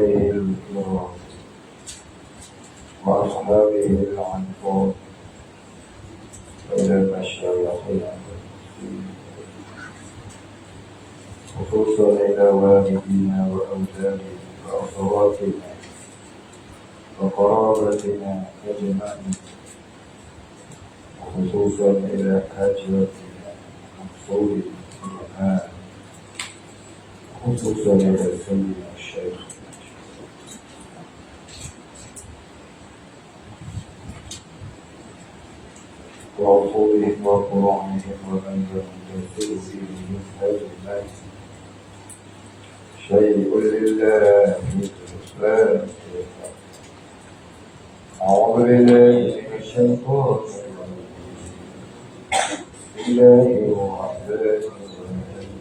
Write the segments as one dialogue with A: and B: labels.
A: آله الكرام وأصحابه العنفور وإلى المشايخ خصوصا إلى والدينا وأولادنا وأخواتنا وقرابتنا أجمعين، وخصوصا إلى حاجاتنا مقصود القرآن، خصوصا إلى سيدنا الشيخ وأصولهم وفروعهم ومن ينتسب فيهم أجمعين. شيء لله الفاتحة. أعوذ بالله من الشيطان الرجيم. بسم الله الرحمن الرحيم.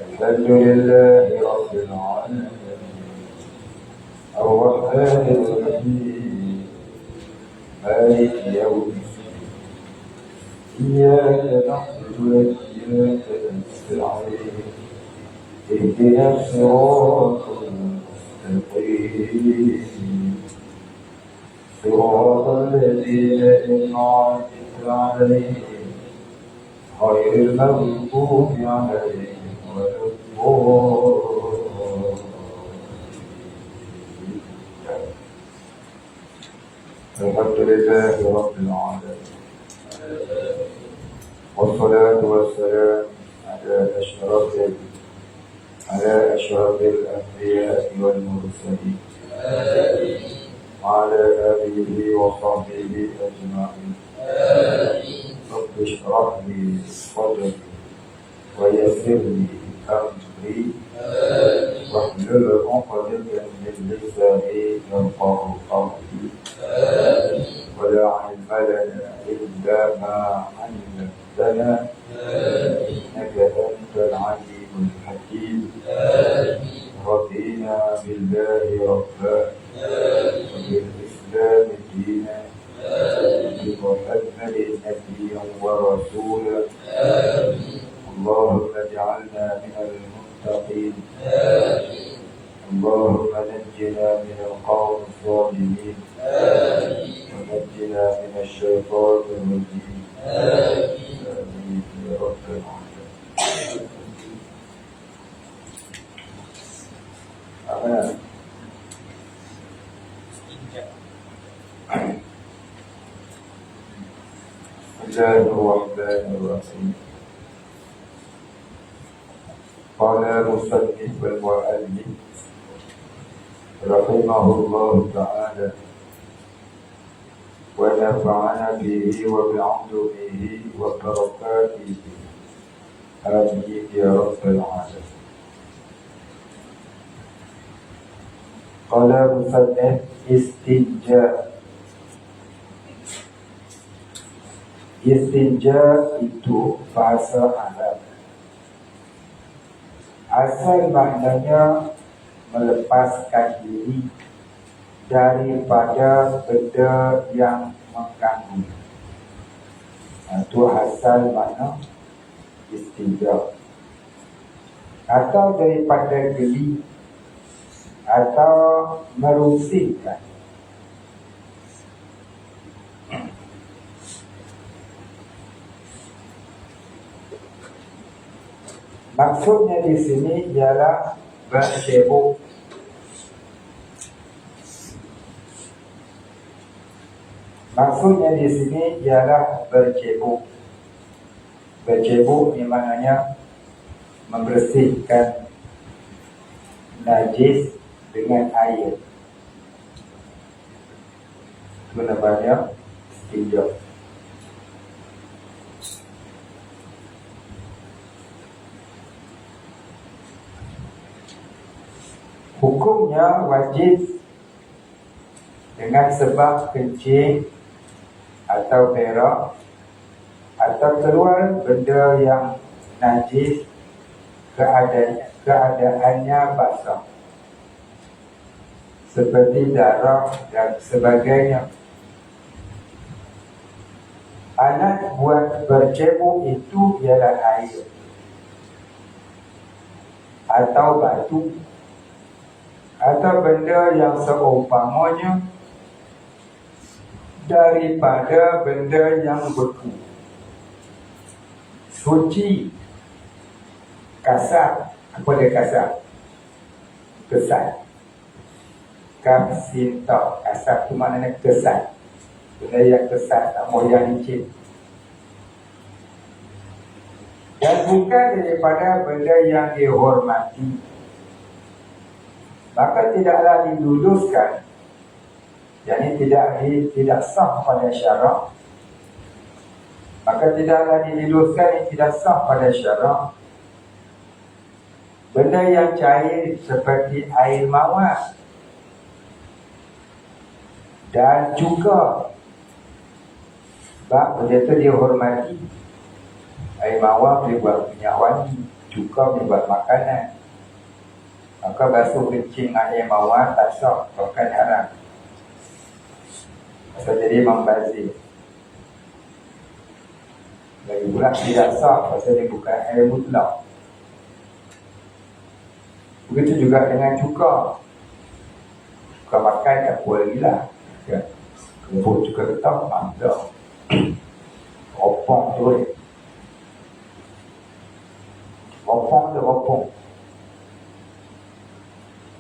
A: الحمد لله رب العالمين الرحمن الرحيم مالك يوم الدين إياك نعبد وإياك نستعين اهدنا الصراط المستقيم صراط الذين أنعمت عليهم غير المغضوب عليهم ولا الضالين. الحمد لله رب العالمين والصلاة والسلام على أشرف الأنبياء والمرسلين وعلى آله وصحبه أجمعين. رب اشرح لي صدري ويسر لي أمري واحلل عقدة من لساني يفقهوا قولي ولا علم لنا إلا ما علمتنا إنك أنت العليم الحكيم. رضينا بالله ربا وبالإسلام دينا بمحمد نبيا ورسولا. اللهم اجعلنا من المتقين. اللهم نجنا من القوم الظالمين ونجنا من الشيطان الرجيم. آمين يا رب العالمين. آمين. بسم الله الرحمن الرحيم. قال المصنف والمؤلف رحمه الله تعالى ونفعنا به وبعلومه وبركاته آمين يا رب العالمين. قال المصنف istinja. Istinja itu bahasa Arab. Asal maknanya melepaskan diri daripada benda yang mengganggu. Itu asal makna istinja. Atau daripada geli atau merusingkan. Maksudnya di sini ialah bercebok. Maksudnya di sini ialah bercebok. Bercebok ni maknanya membersihkan najis dengan air. Itu namanya istinja. Hukumnya wajib dengan sebab kencing atau berak atau keluar benda yang najis keadaannya basah seperti darah dan sebagainya. Alat buat bercebok itu ialah air atau batu
B: atau benda yang seumpamanya daripada benda yang beku. Suci, kasar. Apa dia kasar? Kesat. Kapsinta. Kasar tu maknanya kesat. Benda yang kesat, tak mau yang licin. Dan bukan daripada benda yang dihormati, maka tidaklah diluluskan, yakni tidak sah pada syarak. Maka tidaklah diluluskan yang tidak sah pada syarak benda yang cair seperti air mawar dan juga sebab benda itu dihormati. Air mawar boleh buat minyak wangi, juga boleh buat makanan. Maka basuh kencing air mawar tak sah, bahkan haram. Pasal jadi membazir. Lagi pula tidak sah pasal dia bukan air mutlak. Begitu juga dengan cuka. Cuka makan tak apa lagi lah. Kebut cuka ketam, mantap. Opong tu boleh. Opong tu opong.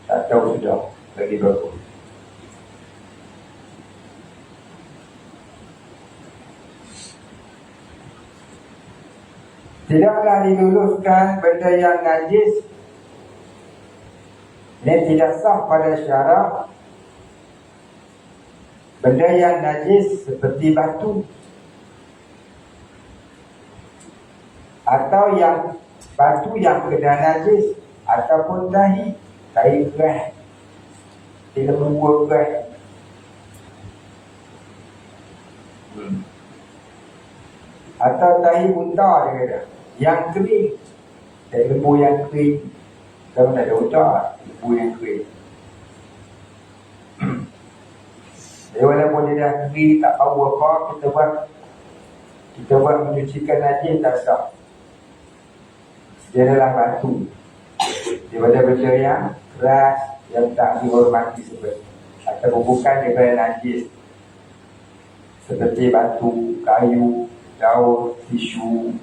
B: Tak tahu sudah lagi berapa. Tidaklah diluluskan benda yang najis dan tidak sah pada syarak benda yang najis seperti batu atau yang batu yang kena najis ataupun tahi keras, tidak membuat keras. Atau tahi unta dia kata, yang kering, tahi lembu yang kering. Kalau tak ada unta, lembu yang kering. Jadi walaupun dia dah kering, tak tahu apa, kita buat mencucikan najis tak sah. Dia adalah batu. Daripada benda yang keras, yang tak dihormati seperti, atau bukan daripada najis seperti batu, kayu, daun, tisu.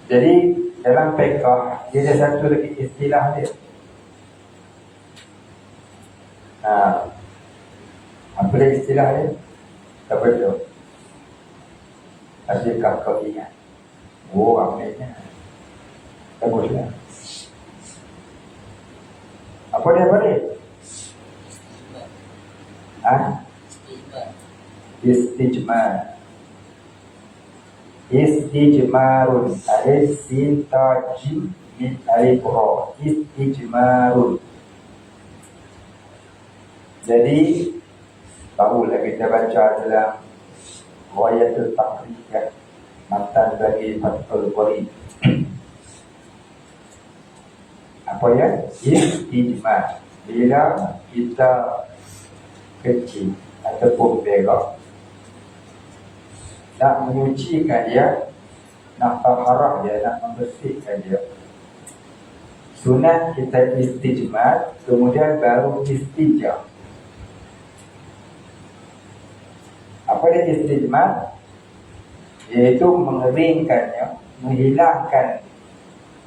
B: Jadi dalam fiqh dia ada satu lagi istilah dia. Apa dia istilah dia? Tak betul. Adakah kau ingat? Oh, ambilnya. Tak boleh. Apa dia boleh? Istijmar. Istijmarun. Ada sintaji min alifro. Istijmarun. Jadi barulah kita baca dalam Ghayatul Taqriyah, matan bagi Fathul Bari. Apa ya? Istijmar. Bila kita kecil ataupun berak, nak menyucikan dia, nak taharah dia, nak membersihkan dia, sunat kita istijmar, kemudian baru istijah. Apa dia istijmar? Iaitu mengeringkannya, menghilangkan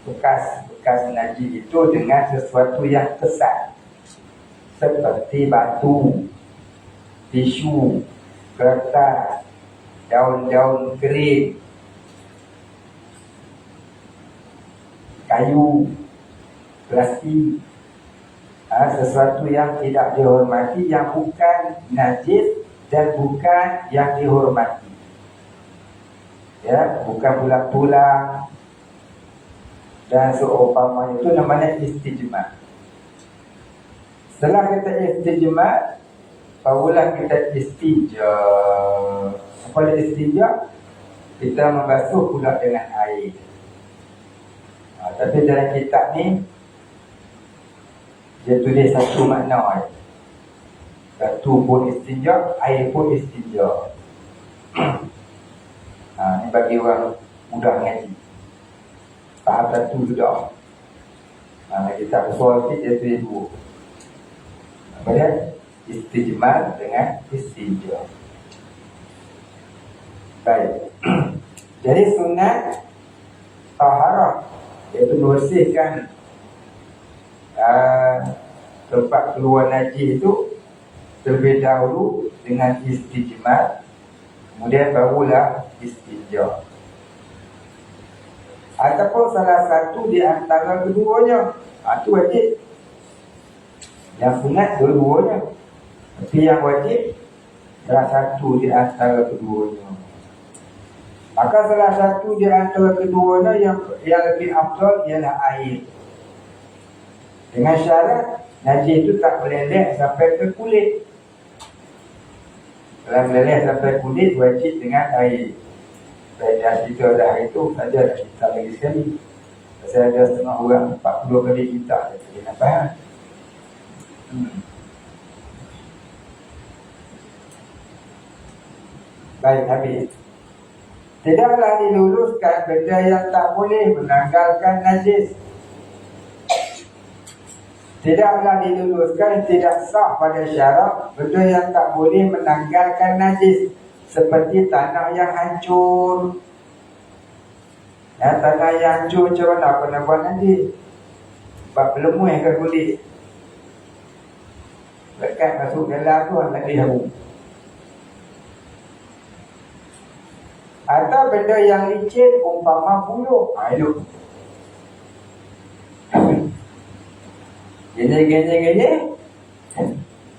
B: bekas najis itu dengan sesuatu yang kesat, seperti batu, tisu, kertas, daun-daun kering, kayu, plastik, sesuatu yang tidak dihormati, yang bukan najis dan bukan yang dihormati. Ya, bukan tulang-tulang dan seumpamanya, itu namanya istijmar. Setelah kita istijmar, barulah kita istijah. Apa dia istijah? Kita membasuh pula dengan air. Tapi dalam kitab ni dia tulis satu makna. Batu pun istijah, air pun istijah. Ni bagi orang mudah ngaji. Faham satu sudah. Kita usul sikit jadi dua. Apa dia? Istijmar dengan istinja. Baik. Jadi sunat taharah, iaitu bersihkan tempat keluar najis itu terlebih dahulu dengan istijmar, kemudian barulah istinja. Ataupun salah satu di antara keduanya, itu wajib. Yang sunat dua-duanya, tapi yang wajib salah satu di antara keduanya. Maka salah satu di antara keduanya yang lebih afdal ialah air. Dengan syarat najis itu tak meleleh sampai ke kulit. Kalau meleleh sampai kulit, wajib dengan air. Baik, dah kita dah itu saja, dah kita lagi sekali. Saya ada setengah orang 40 kali kita, jadi nak faham. Baik, habis. Tidaklah diluluskan benda yang tak boleh menanggalkan najis. Tidaklah diluluskan, tidak sah pada syarak benda yang tak boleh menanggalkan najis, seperti tanah yang hancur. Tanah yang hancur macam mana apa nak buat nanti? Sebab berlemui ke kulit. Lekat masuk dalam tu nak diharu. Atau benda yang licin umpama buluh. Itu. Gini.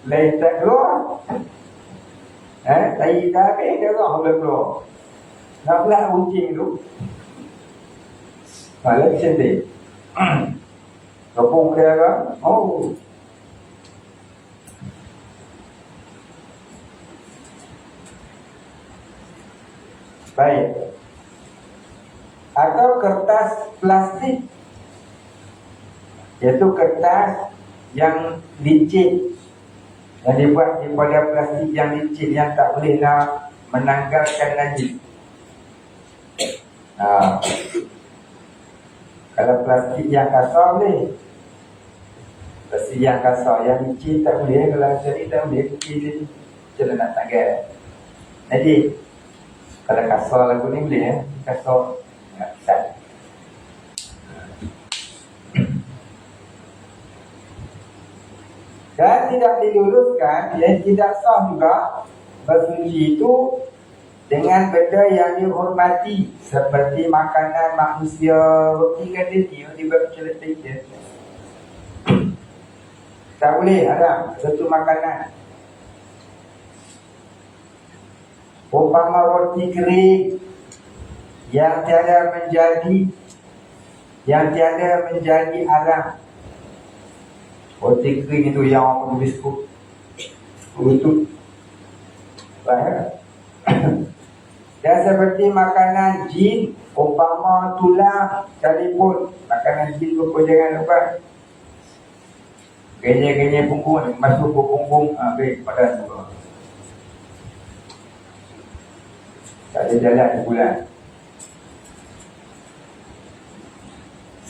B: Lain tak keluar. Tahi dah habis, dia keluar. Nak belah kucing tu. Lain sendiri. Kepung dia kan? Oh. Baik. Atau kertas plastik, iaitu kertas yang licin, yang dibuat daripada plastik yang licin, yang tak boleh nak menanggalkan najis. Kalau plastik yang kasar boleh. Plastik yang kasar, yang licin tak boleh. Kalau macam ni tak boleh, licin macam mana nak tanggal. Jadi kalau kasar lagu ni boleh kasar nak pisah. Dan tidak diluluskan, yang tidak sah juga bersuci itu dengan benda yang dihormati, seperti makanan manusia, roti kadang dibuat macam letak. Tak boleh haram satu makanan. Umpama roti kering yang tiada menjadi haram. Roti kering itu yang orang biskut itu. Baik. Dan seperti makanan jin, umpama tulang sekalipun, makanan jin pun jangan lupa. Genye punggung, masuk ke punggung, baik pada semua. Tak ada jalan di bulan.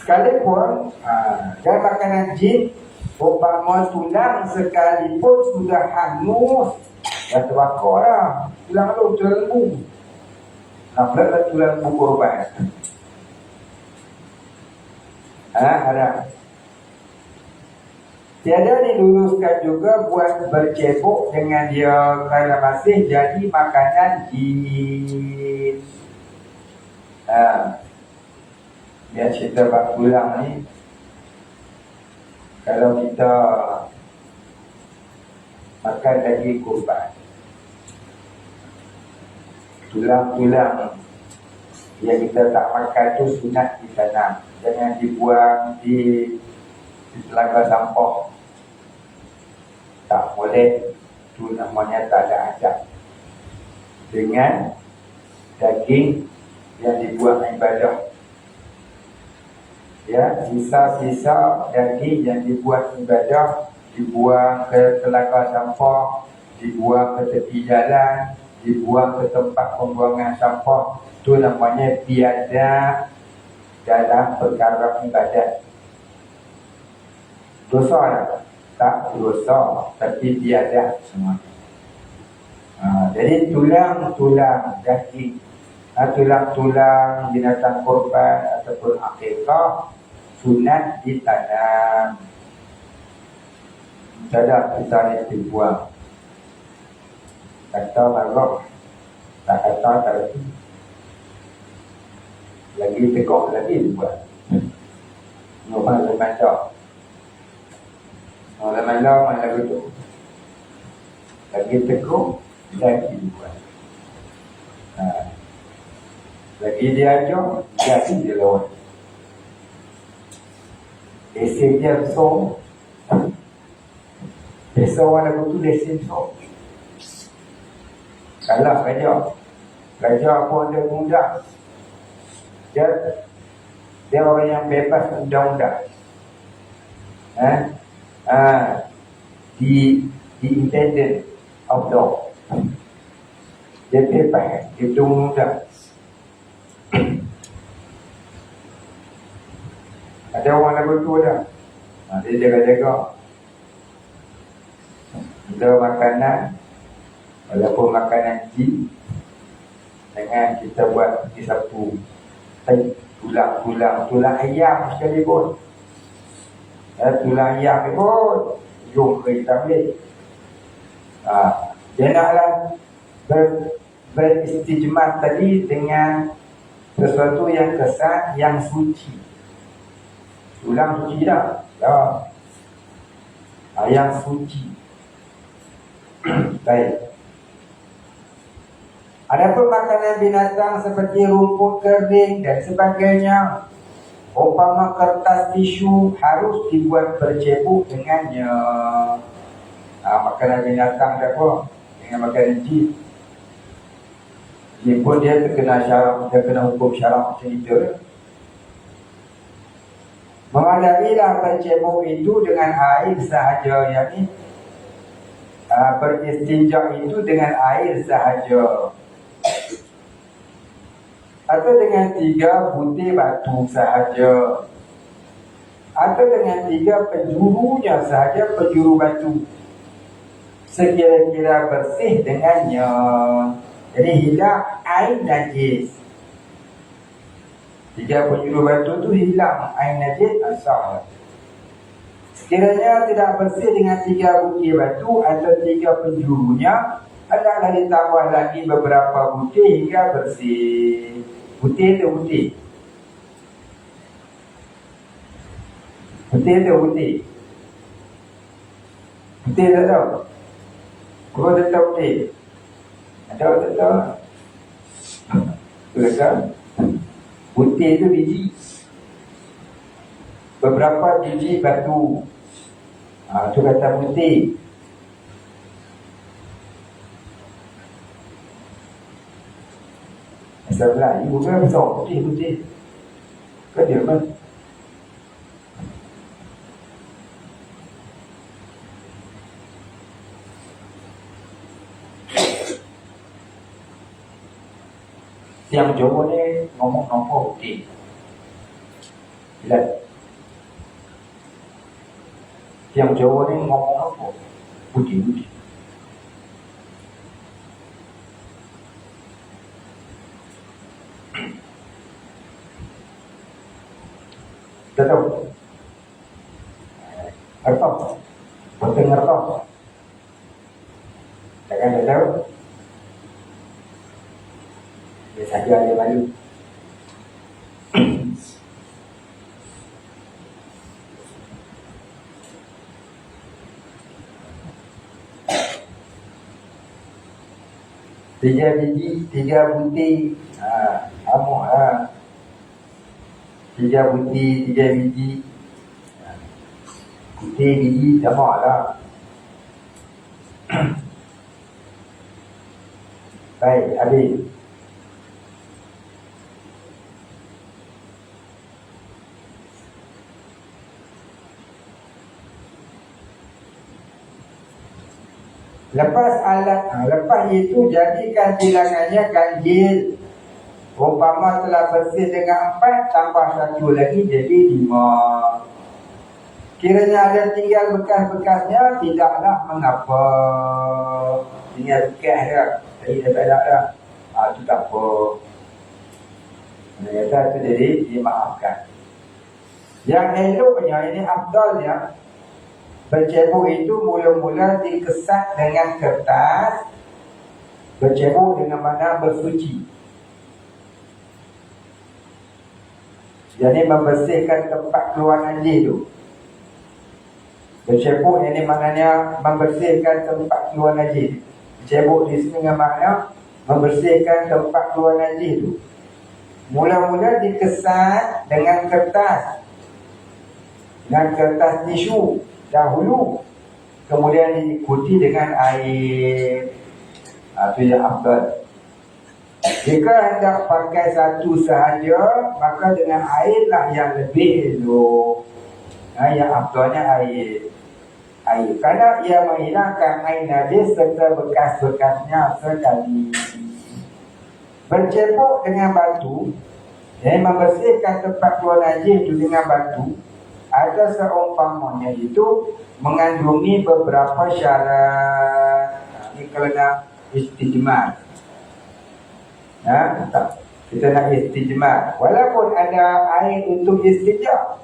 B: Sekalipun dan makanan jin, umpama tulang sekalipun sudah hangus, dah terbakar lah. Tulang lembu. Nampak tulang lembu korban. Haram. Tiada diluluskan juga buat bercebok dengan dia kerana masih jadi makanan jin. Dia cerita bab tulang ni. Kalau kita makan daging kurban, tulang-tulang yang kita tak makan tu sunat ditanam. Jangan dibuang di telaga sampah. Tak boleh. Itu namanya tak ada adab. Dengan daging yang dibuang ibadah. Ya, sisa-sisa daging yang dibuat ibadah dibuang ke telaga sampah, dibuang ke tepi jalan, dibuang ke tempat pembuangan sampah. Itu namanya biadab dalam perkara ibadat. Dosa tak? Tak dosa, tapi tiada semua. Jadi tulang-tulang daging, tulang-tulang binatang korban ataupun akikah sunat ditanam. Tidak kita ni dibuang. Kata marah, tak kata tak reti. Lagi tegak lagi dibuat. Nombor lemanda. Lemanda mana lagu tu? Lagi tegak lagi dibuat. Lagi dia ajar, jadi dia lawan. Lesen dia besar. Biasa orang lagu tu lesen besar. Kalah Raja pun dia muda. Dia orang yang bebas undang-undang. The intendant of law. Dia bebas, dia undang-undang. Ada orang lagu tu dah. Dia jaga-jaga. Ada makanan, walaupun makanan jin, jangan kita buat disapu tulang ayam sekali pun. Tulang ayam pun jom kita ambil. Dia naklah beristijmat tadi dengan sesuatu yang kesan, yang suci. Tulang suci dah. Yang suci. Baik. Adapun makanan binatang seperti rumput kering dan sebagainya, umpama kertas tisu harus dibuat bercebok dengannya. Makanan binatang tak apa, dengan makanan jin. Jin pun dia terkena syarak, dia kena hukum syarak macam itu. Memadailah bercebok itu dengan air sahaja, yakni beristinja itu dengan air sahaja, atau dengan 3 butir batu sahaja, atau dengan 3 penjurunya sahaja, penjuru batu, sekira-kira bersih dengannya. Jadi hilang air najis. 3 penjuru batu tu hilang air najis asal. Sekiranya tidak bersih dengan 3 butir batu atau 3 penjurunya, adalah ditambah lagi beberapa butir hingga bersih. Butir tu butir. Butir tu butir. Butir tak tahu? Kau tak tahu butir? Ada tak tahu? Tu tak. Butir tu biji. Beberapa biji batu. Tu kata butir. Sebelah ibu kan besar putih-putih. Kau dia kan? Yang Jawa ni ngomong nombor putih. Lihat. Yang Jawa ni ngomong nombor putih-putih. Tak tahu. Apa? Betul apa? Takkan tak tahu. Dia saja dia malu. Tiga biji, 3 butir. Amuk lah. 3 butir, 3 biji. Butir biji sama lah. Baik, habis. Lepas itu jadikan bilangannya ganjil. Umpama telah bersih dengan 4 tambah 1 lagi jadi 5. Kiranya ada tinggal bekas-bekasnya, tidaklah mengapa. Tinggal bekas dia, jadi dah tak ada dah. Itu tak apa. Dia kata itu jadi dimaafkan. Yang eloknya, ini afdalnya, bercebok itu mula-mula dikesan dengan kertas. Bercebok dengan makna bersuci. Jadi membersihkan tempat keluar najis itu. Bercebok ini maknanya membersihkan tempat keluar najis. Bercebok di sini dengan makna membersihkan tempat keluar najis itu. Mula-mula dikesan dengan kertas. Dengan kertas tisu dahulu. Kemudian diikuti dengan air. Itu yang afdal. Jika hendak pakai satu sahaja, maka dengan airlah yang lebih elok. Yang afdalnya air. Kerana ia menghilangkan air najis serta bekas-bekasnya sekali. Bercebok dengan batu, yang membersihkan tempat keluar najis itu dengan batu, ada seumpamanya itu mengandungi beberapa syarat. Ini kalau nak istijmar. Kita nak istijmar. Walaupun ada air untuk istijmar,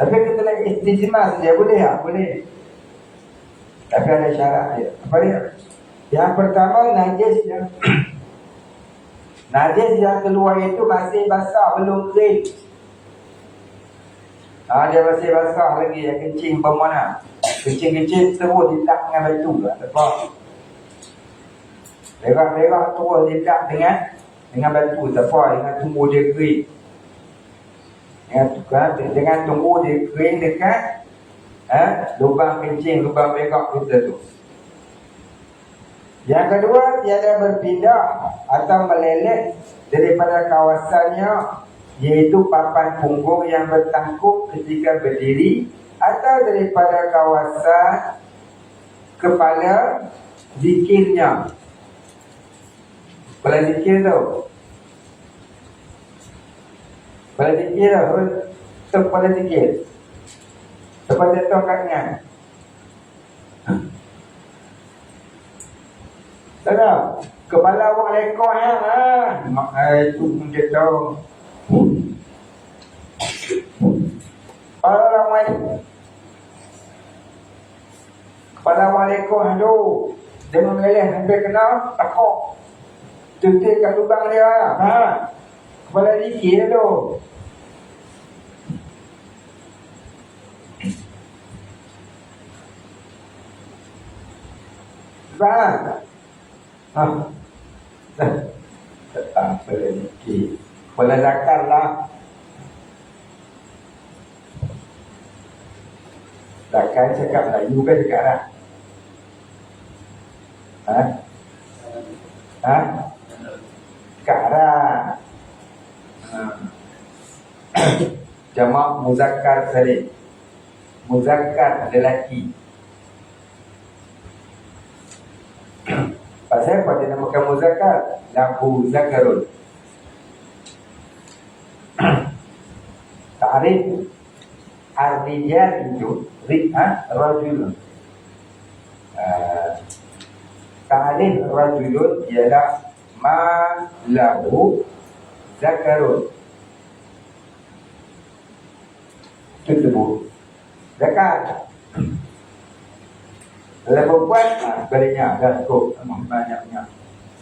B: tapi kita nak istijmar saja boleh tak? Boleh. Tapi ada syarat dia. Apa dia? Yang pertama, najis yang keluar itu masih basah, belum kering. Dia masih basah lagi, yang kencing bermana. Kencing-kencing terus ditap dengan batu lah. Tepat. Merah-merah terus ditap dengan batu. Tepat, dengan tunggu dia kering. Dengan tunggu dia kering dekat lubang kencing, lubang merah kita tu. Yang kedua, tiada berpindah atau meleleh daripada kawasannya, iaitu papan punggung yang bertangkup ketika berdiri, atau daripada kawasan kepala zikirnya. Kepala zikir tu, kepala zikir tu, kepala zikir. Lepas dia tahu kat ingat. Tak tahu. Kepala awak lekor ya. Itu pun dia tahu. Kepala ramai. Kepala awak lekor tu. Dia memelih hampir kena takut. Tutup kat lubang dia. Kepala dikir tu. Faham? Tak apa lagi. Kepala zakar lah. Zakar cakap Melayu kan cakap lah. Cakap lah. Jamak muzakkar salim. Muzakkar lelaki. Pasal apa dia namakan muzakkar? Lahu zakarun. Ta'rif ar-rijal itu rajulun. Ta'rif rajulun ialah ma lahu zakarun. Itu sebut zakat. Kalau perempuan, sebaliknya dah cukup. Banyaknya.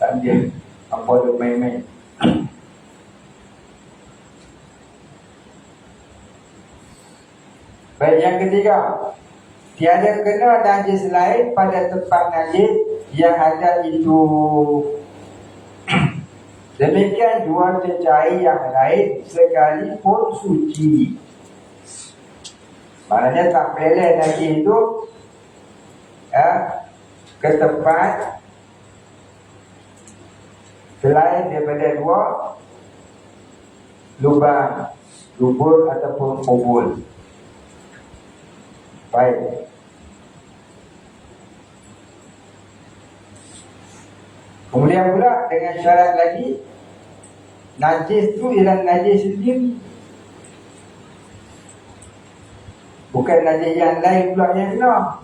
B: Tak dia. Apa tu main-main. Baik, yang ketiga. Tiada kena najis lain pada tempat najis yang ada itu. Demikian jua cecair yang lain sekalipun suci. Maknanya tak peleh najis itu ke tempat selain daripada dua lubang, lubur ataupun kubur. Baik. Kemudian pula dengan syarat lagi, najis tu ialah najis sendiri. Bukan najis yang lain pula yang kena.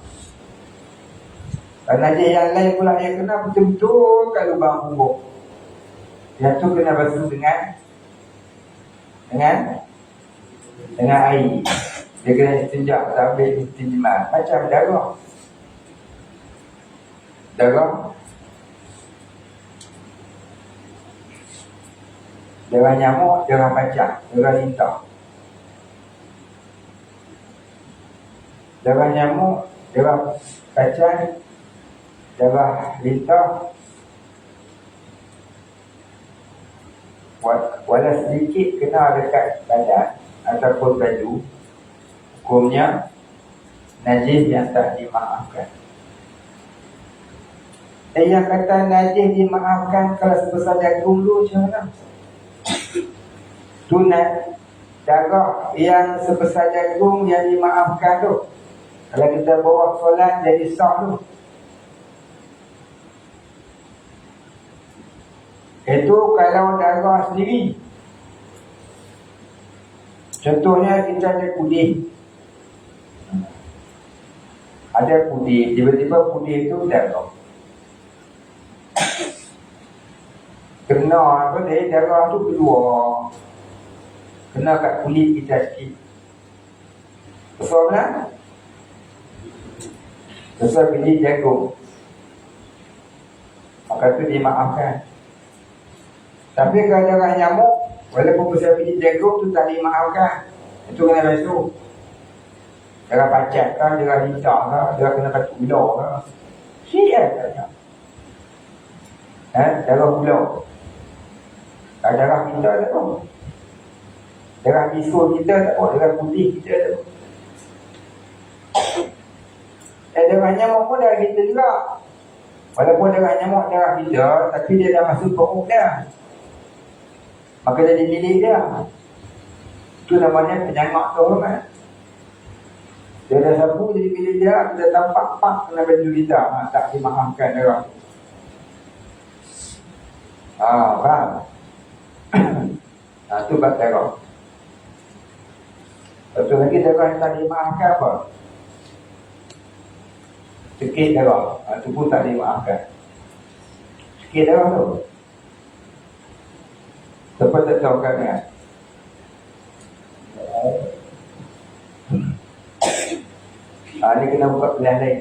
B: Kalau najis yang lain pula yang kena, betul-betul kat lubang kubur. Yang tu kena basuh dengan air. Dia kena istinja, tak ambil istinjimah. Macam darah. Darah nyamuk, darah macam, darah lintah. Darah nyamuk, darah kacang, darah lintah. Walau sedikit kena dekat badan ataupun baju, hukumnya najis yang tak dimaafkan. Yang kata najis dimaafkan kalau sebesar jagung dulu macam mana? Tunat darah yang sebesar jagung yang dimaafkan tu, kalau kita bawa solat jadi sah tu. Itu kalau darah sendiri. Contohnya kita ada pudih. Ada pudih, tiba-tiba pudih itu darah. Kena apa dia, darah tu keluar. Kena kat kulit kita sikit. Besar mana? Besar biji jagung. Maka tu dimaafkan. Tapi kalau darah nyamuk, walaupun besar biji jagung tu tak dimaafkan. Itu kena basuh. Darah pacat kan, darah lintah kan, darah kena katuk gula kan. Siap tak? Darah gula. Darah kita tak apa. Darah bisul kita tak apa. Darah putih kita tak apa. Darah nyamuk pun darah kita juga. Walaupun darah nyamuk darah kita, tapi dia dah masuk perut dia, maka jadi milik dia. Itu namanya penyangat kehormat. Dia dah sapu jadi milik dia, kita tampak pak kena baju kita. Tak dimaafkan darah. Faham? Itu bab darah. Satu lagi darah yang tak dimaafkan apa? Sikit darah. Itu pun tak dimaafkan. Sikit darah tu. Siapa tak tahu kan? Ni kena buka kelas lain.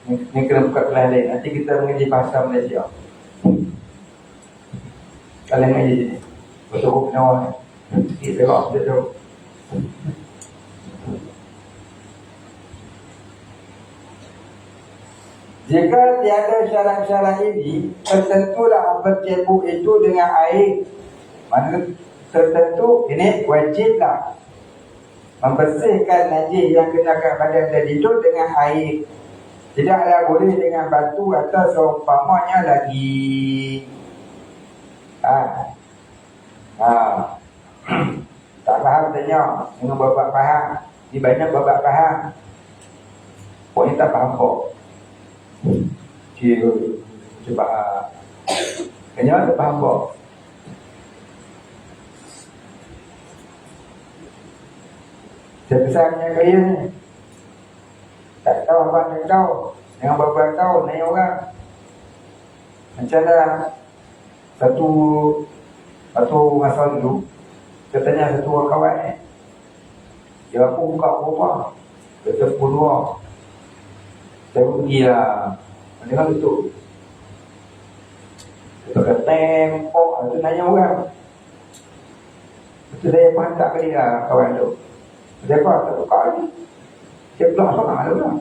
B: Ni kena buka kelas lain. Nanti kita mengaji bahasa Malaysia. Kalian mengaji sini. Betul kena sikit darah. Betul. Jika tiada syarat-syarat ini, tertentulah bercebok itu dengan air. Mana tertentu ini wajiblah membersihkan najis yang kenakan badan tadi itu dengan air. Tidaklah boleh dengan batu atau seumpamanya lagi. Tak faham tanya dengan babak faham. Di banyak babak faham. Pokoknya tak faham kok. Cuba kenapa tak faham kok. Saya pesannya kalian ni, tak tahu apa tak tahu. Dengan beberapa tahun ni orang macam dah satu masa dulu, katanya satu orang kawan ni, dia aku buka rumah, kata puluh. Saya pergi lah, dengar betul. Kita kata tempok, itu nanya orang. Itu saya pantak ke dia kawan tu. Dia apa tak buka lagi. Dia belak sana tu lah.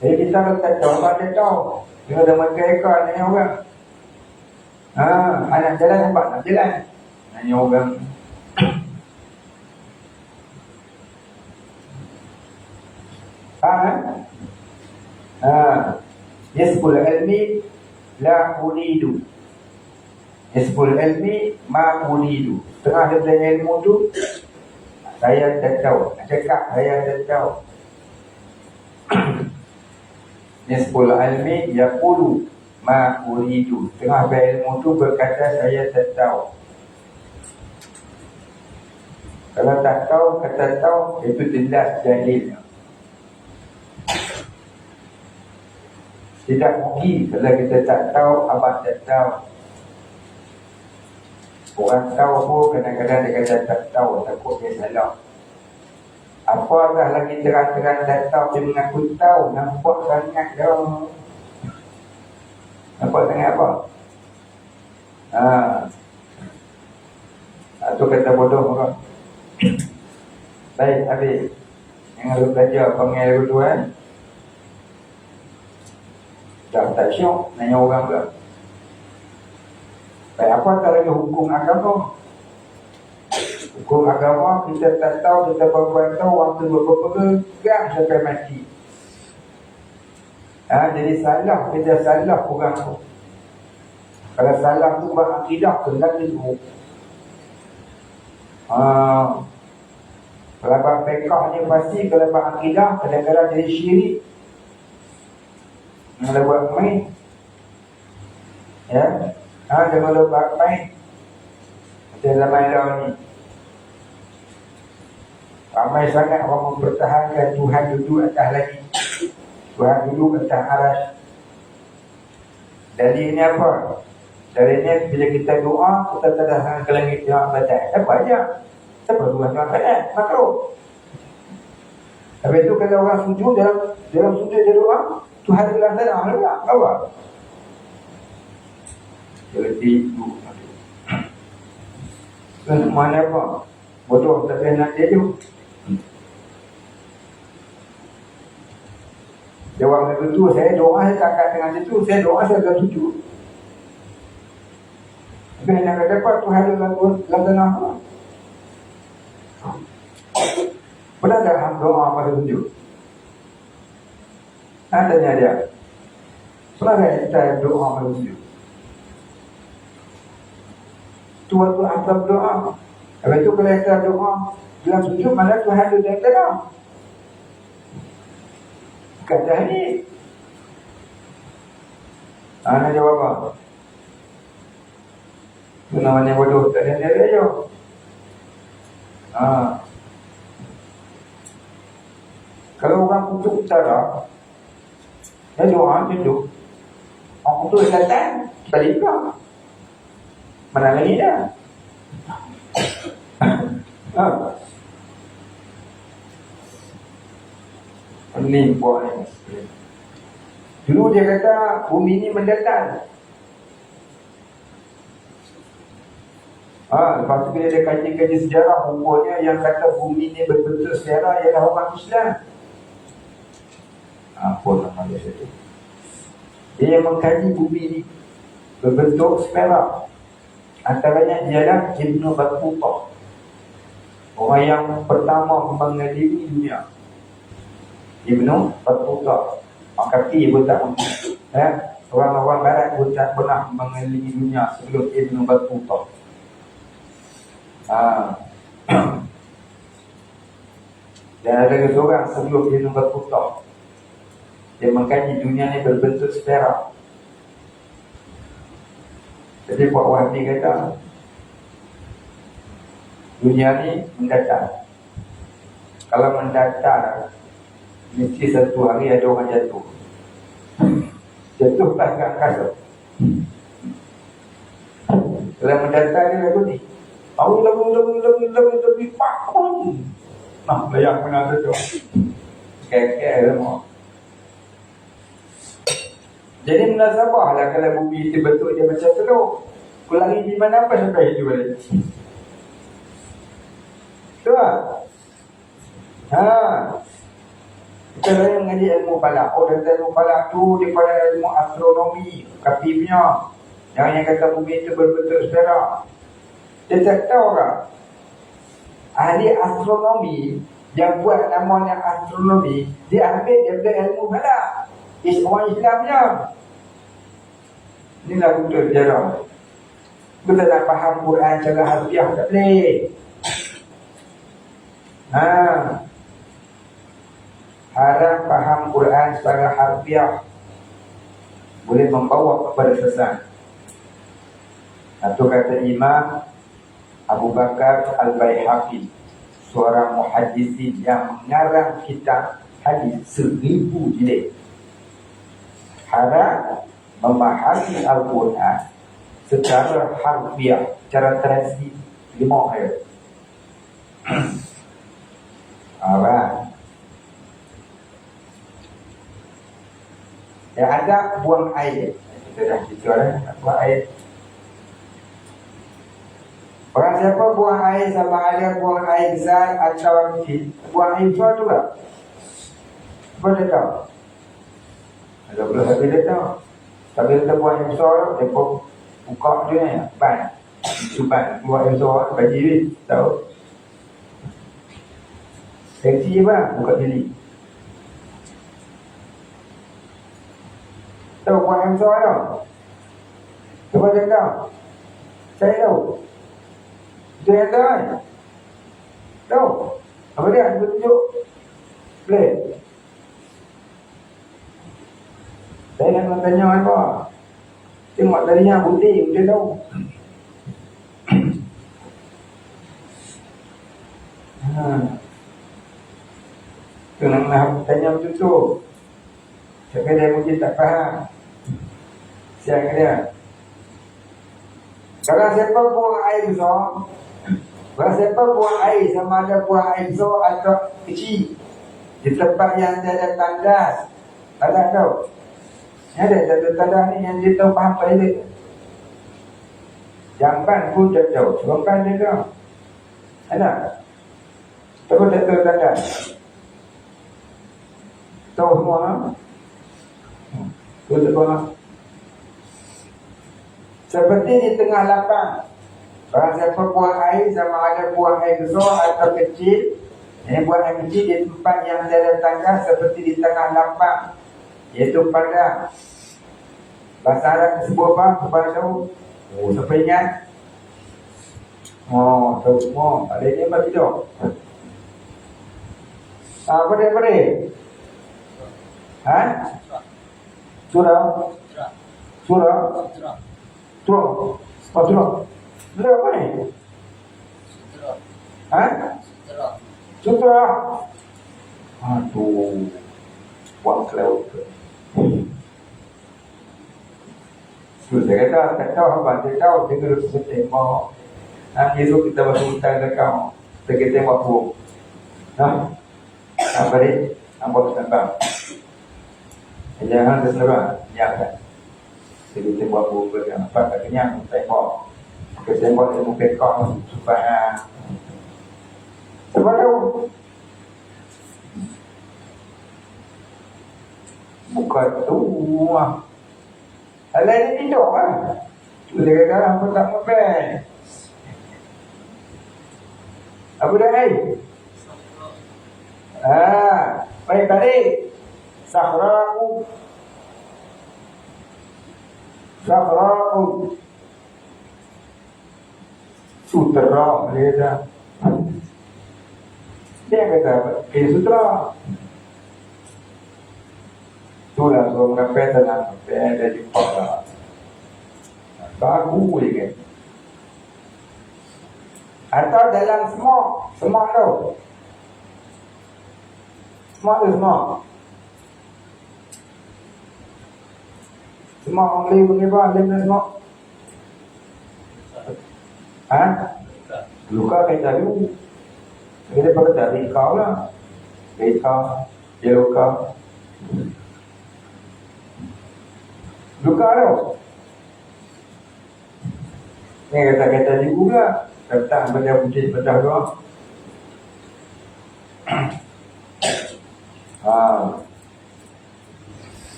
B: Jadi kita letak jawapan dia tahu. Dia ada mereka nanya orang. Anak jalan nampak nak jalan. Nanya orang. Nisbul ilmi la uridu. Nisbul ilmi ma uridu. Tengah dia belajar ilmu tu, saya tak tahu. Cakap saya tak tahu. Nisbul ilmi yaqulu ma uridu. Tengah belajar ilmu tu berkata saya tak tahu. Kalau tak tahu, kata tahu, itu jelas jahil. Tidak mungkin kalau kita tak tahu, abang tak tahu. Orang tahu pun kadang-kadang dia kata tak tahu, takut dia salah. Apakah lagi terang-terang tak tahu, dia mengaku tahu, nampak sangat dah. Nampak sangat apa? Itu kata bodoh orang. Baik, habis. Yang harus belajar panggil dulu dah tak syok, nanya orang pula. Baik, apa tak lagi hukum agama? Hukum agama kita tak tahu, kita baru tahu waktu berpegang sampai mati. Jadi salah, kita salah orang tu. Kalau salah tu berakidah, kena ilmu. Kalau berpekah ni pasti, kalau berakidah, kadang-kadang jadi syirik. Kalau buat main, ya, jangan buat main. Macam zaman dah ni, ramai sangat orang mempertahankan Tuhan duduk atas langit, Tuhan duduk atas aras. Dari ini apa? Dari ini bila kita doa, kita terdahan ke langit yang badan. Banyak. Siapa Tuhan yang badan? Makro. Habis itu kalau orang sujud, dalam sujud dia doa, Tuhan bilang sana, Allah, apa? Jadi itu. Mana apa? Bodoh tapi nak dia tu. Jawab begitu, saya doa, saya takkan dengan itu, saya doa, saya akan sujud. Tapi yang akan dapat Tuhan lakukan apa? Pernah tak doa pada sujud? Tanya dia. Pernah tak kita doa pada sujud? Tuhan tu apa doa? Habis itu kalau kita doa dalam sujud, mana Tuhan tu dia tak? Kata ni. Nak jawab apa? Itu namanya bodoh. Tak ada dia jawab. Kalau orang kutub utara, dia doa duduk. Orang kutub selatan, balik pula. Mana lagi dah? Ini buat ni. Dulu dia kata bumi ni mendatar. Lepas tu bila dia kaji-kaji sejarah, rupanya yang kata bumi ni berbentuk sfera ialah orang Islam. Apa nama dia itu? Dia mengkaji bumi ni berbentuk sfera. Antaranya ialah Ibn Battuta, orang yang pertama mengelilingi dunia. Ibn Battuta, kaki pun tak mungkin. Orang-orang barat pun tak pernah mengelilingi dunia sebelum Ibn Battuta. Dan ada seorang sebelum Ibn Battuta, dia mengkaji dunia ni berbentuk sfera. Jadi Pak Wahdi kata dunia ni mendatar. Kalau mendatar, mesti satu hari ada orang jatuh. Jatuh tak angkasa. Kalau mendatar dia lagu ni, lebih pakun. Nah, layak benar tu. Kek-kek semua. Jadi munasabah lah kalau bumi itu bentuk dia macam telur. Kau lari di mana apa sampai itu balik. Tu lah. Kita yang mengaji ilmu falak. Dan ilmu falak tu daripada ilmu astronomi, katibnya. Yang kata bumi itu berbentuk sfera. Dia tak tahu kan? Ahli astronomi yang buat namanya astronomi, dia ambil daripada ilmu falak. Orang Islamnya. Inilah betul sejarah. Kita nak faham Quran secara harfiah tak boleh. Harap faham Quran secara harfiah boleh membawa kepada sesat. Itu kata Imam Abu Bakar Al-Baihaqi seorang muhaddisin yang mengarang kitab hadis 1000 jilid. Harap memahami Al-Quran secara harfiah, cara translate 5 ayat. Alright. Yang ada buang air. Kita dah cerita dah buang air. Orang siapa buang air, sama ada buang air besar atau kecil, buang air besar tu lah. Apa dia tahu? Ada pula tapi dia tahu. Tapi kita buang air besar, dia buka dia ni, ban. Suban, buang air besar, bagi dia, tahu. Kecil apa? Buka bilik. Tahu buang air besar tau? Cuba dia tahu. Saya tahu. Itu yang tahu kan? Tahu? Apa dia? Dia tunjuk. Boleh? Saya nak tanya apa? Tengok tadinya putih, dia tahu. Kena tanya macam tu. Cakap dia mungkin tak faham. Siapa dia? Kalau siapa buang air besar, kalau siapa buang air, sama ada buang air besar atau kecil, di tempat yang ada tandas, tak tahu. Ada tandas ni yang dia tahu faham toilet. Jamban pun dia tahu, jamban dia tahu. Ada? Tahu tak tahu tandas? Tahu semua lah. Tahu tak tahu lah. Seperti di tengah lapang, orang siapa buang air, sama ada buang air besar atau kecil. Ini buang air kecil di tempat yang ada tangga, seperti di tengah lapang, iaitu padang. Bahasa Arab sebut apa? Kepada tahu? Oh, siapa ingat? Oh, tahu semua. Ada ni apa tidak? Apa dia? Ha? Surah? Surah. Apa surah? Surah apa ni? Ha? Surah. Aduh. Buang kelewat. Saya kata, tak tahu apa. Tak tahu. Dengar kita tengok. Nanti tu kita masuk hutang ke kau. Kita tengok pun. Apa ni? Nampak tentang. Jangan terserah. Jangan. Jadi tembak buku yang apa katanya tembak. Kita tembak ilmu pekong supaya sebab tahu bukan tu lah. Alah ni tidur lah. Tu dia kata apa tak mabel. Apa dah ni? Baik. Sahra'u Sutera dia kata. Dia kata sutera. Itulah suruh mengapai tenang. Mengapai dia jumpa lah. Baru dia kan. Atau dalam semua tu. Semua. Semua orang lain mengibar, lain dan semua. Luka kata dulu. Kita pakai tak rikau lah. Dia luka. Luka tau. Ni kata-kata dia pula. Datang benda putih petah doang.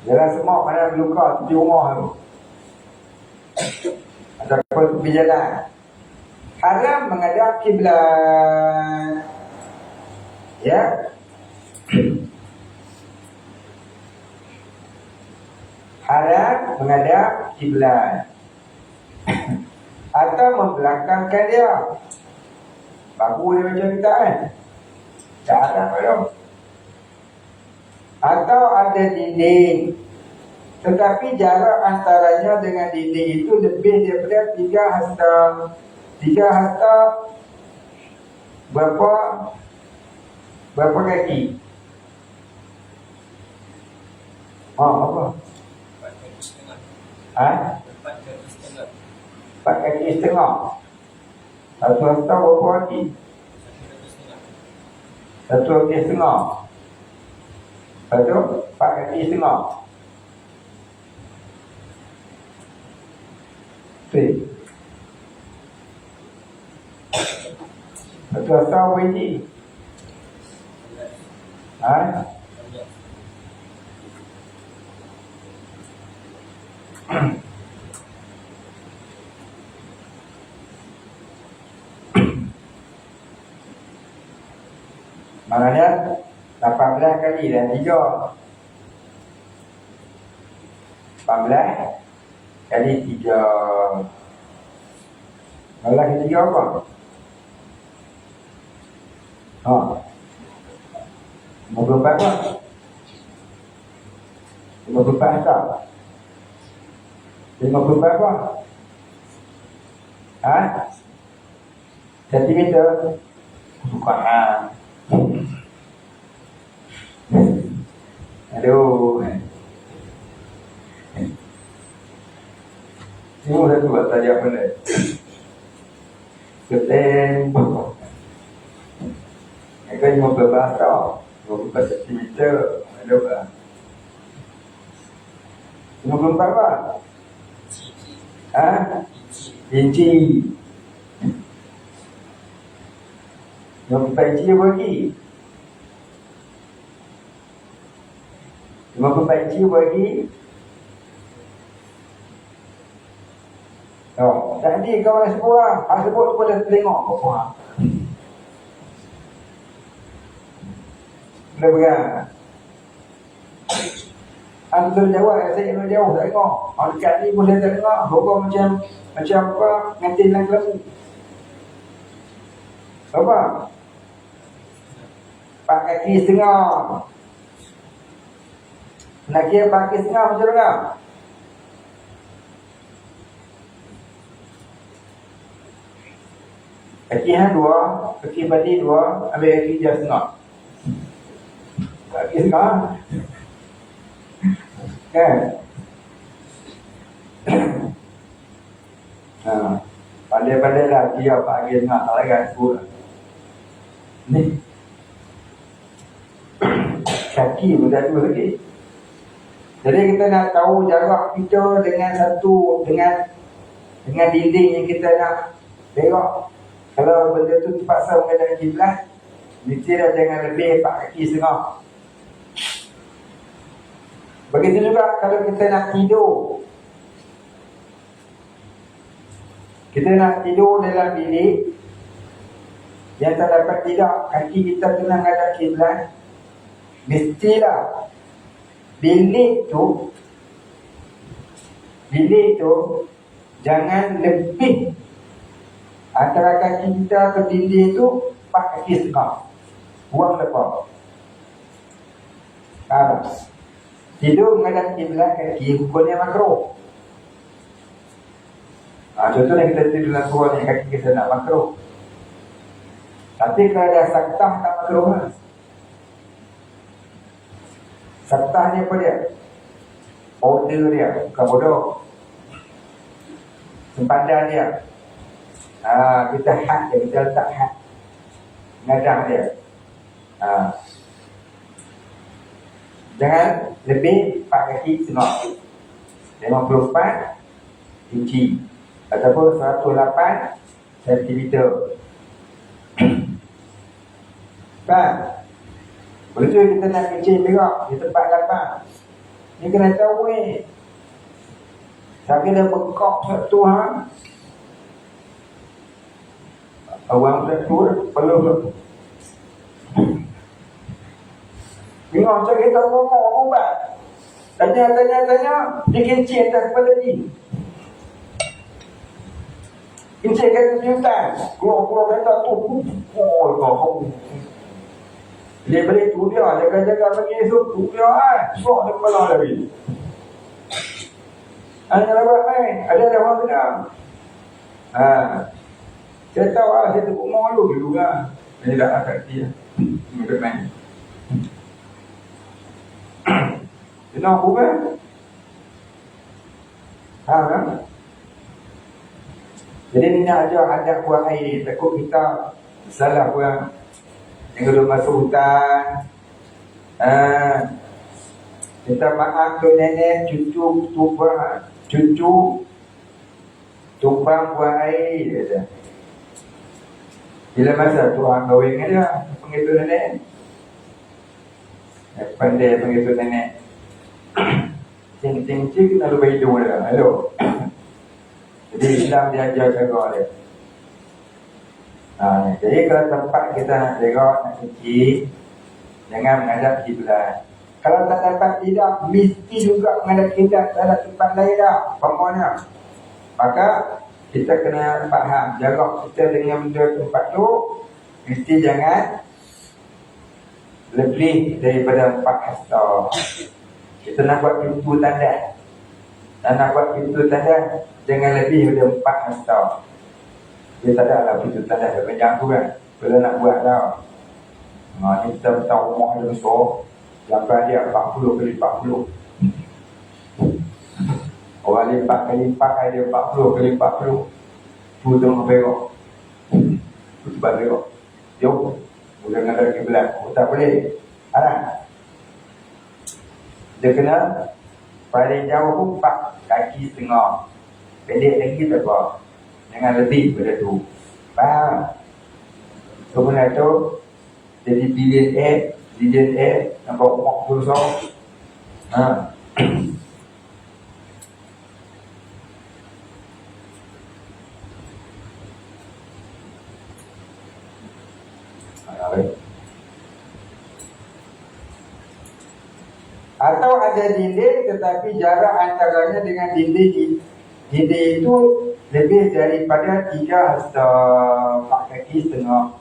B: Jalan semua mana berluka di rumah tu. Ataupun pergi jalan. Haram menghadap kiblat. Ya. Haram menghadap kiblat. Atau membelakangkan dia. Bagus dia macam kita kan. Tak ada apa. Atau ada dinding, tetapi jarak antaranya dengan dinding itu lebih daripada 3 hasta. 3 hasta berapa kaki? Apa? 4 kaki setengah. 1 hasta berapa kaki? 1 kaki setengah. Lepas tu 4 kaki setengah. Satu hasta berapa inci? Maknanya 18 kali dan 3. 18 kali 3. 18 kali 3 apa? 54 apa? 54 hasta. 54 apa? Sentimeter. Bukan. Aduh. Semua satu buat saja apa ni? Ketembak. Ini kan 15 tau. 54 cm. Aduh lah. 54 apa? Inci. 54 inci apa lagi? 54 inci apa lagi? Tadi kawan sebuah sebut pun dah tengok apa. Boleh pegang. Antum jawab, saya kena jauh tak tengok. Dekat ni pun saya tak tengok. Hukum macam apa, ngantin dalam kelambu. Apa? 4 kaki setengah. Nak kira 4 kaki setengah macam mana? Kaki 2, kaki badi 2, ambil kaki dia setengah. Kaki setengah. Kan? Pandai-pandai lah dia pagi tengah tak lagi aku. Ni kaki pun tak ada lagi. Jadi kita nak tahu jarak kita dengan dinding yang kita nak tengok. Kalau benda tu terpaksa menghadap kiblat, mesti dah jangan lebih 4 kaki setengah. Begitu juga kalau kita nak tidur. Kita nak tidur dalam bilik yang terdapat tidak kaki kita kena menghadap kiblat, mestilah bilik tu jangan lebih antara kaki kita ke dinding tu 4 kaki setengah. Buang lepas. Atas. Tidur menghadap kiblat kaki hukumnya makruh. Contohnya kita tidur dalam kurung yang kaki kita nak makruh. Tapi kalau ada saktah tak makruh lah. Saktah ni apa dia? Order dia, bukan bodoh. Sempadan dia. Kita had dia, kita letak had ngadah dia. Jangan lebih 4 kaki setengah. 54 inci ataupun 108 cm. Kan? Betul kita nak kecil berak di tempat lapang. Ni kena tahu ni. Tapi dah bekok satu Awang satu perlu. Tengok macam kita ngomong ubat. Tanya. Dia kencing atas kepala ni. Kencing kat hutan. Keluar kata tu. Kau. Dia balik tu dia. Jaga-jaga bagi esok tu dia. Sok dia kepala lagi. Hanya dapat main. Ada orang sedang. Saya tahu lah, saya tepuk malu dulu lah. Saya tak akan dia. Mereka main. Kenapa aku kan? Faham kan? Jadi ni nak ajar adab buang air. Takut kita salah buang. Yang dulu masuk hutan. Minta maaf ke nenek, cucu tumpang buang air. Kata. Bila masa tuan kahwin dia, panggil tu nenek. Pandai panggil tu nenek. Cing-cing-cing lalu bagi dua dah. Hello. Jadi Islam dia ajar jaga dia. Jadi kalau tempat kita nak jaga, nak cuci, jangan menghadap kiblat. Kalau tak dapat tidak, mesti juga menghadap kiblat. Tak ada tempat lain dah. Pembuatnya. Maka kita kena faham, jaga kita dengan benda tempat tu, mesti jangan lebih daripada 4 hasta. Kita nak buat pintu tandas. Dan nak buat pintu tandas, jangan lebih daripada 4 hasta. Dia tak ada lah pintu tandas yang panjang tu kan. Kalau nak buat tau. Ni kita tahu rumah dia besar. Jangkaan dia 40 kali 40. Orang lipat kali 4 dia 40 kali 40. Tu tengah berok. Tu sebab berok. Jom. Boleh mengadap kiblat. Tak boleh. Haram. Dia kena paling jauh 4 kaki setengah. Pendek lagi tak apa. Jangan lebih pada tu. Faham? Kemudian tu jadi bilion air nampak rumah tu besar. Atau ada dinding tetapi jarak antaranya dengan dinding itu lebih daripada 3 hasta 4 kaki setengah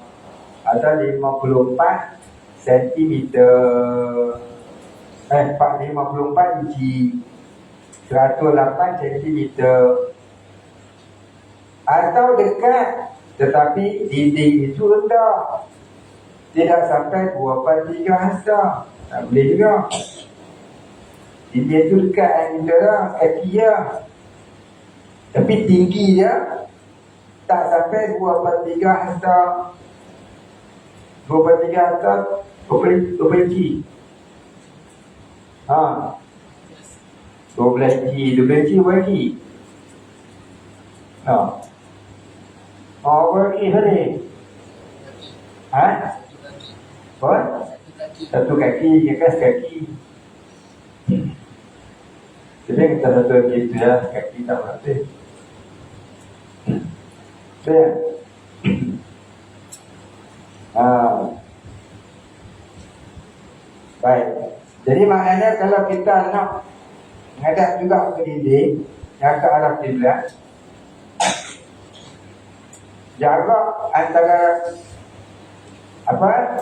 B: atau 54 cm 54 inci 108 cm atau dekat tetapi dinding itu rendah tidak sampai 2/3 hasta. Tak boleh juga. Dinding itu dekat kita lah, kaki dia. Tapi tinggi dia tak sampai 2/3 hasta. 2/3 hasta berapa inci? 12 inci. 12 inci berapa inci? Berapa inci tadi? Apa? 1 kaki, jekas kaki. Jadi kita 1 kaki itu ya, kaki tak berarti. Baik. Jadi maknanya kalau kita nak menghadap juga ke dinding yang ke arah kiblat, jarak antara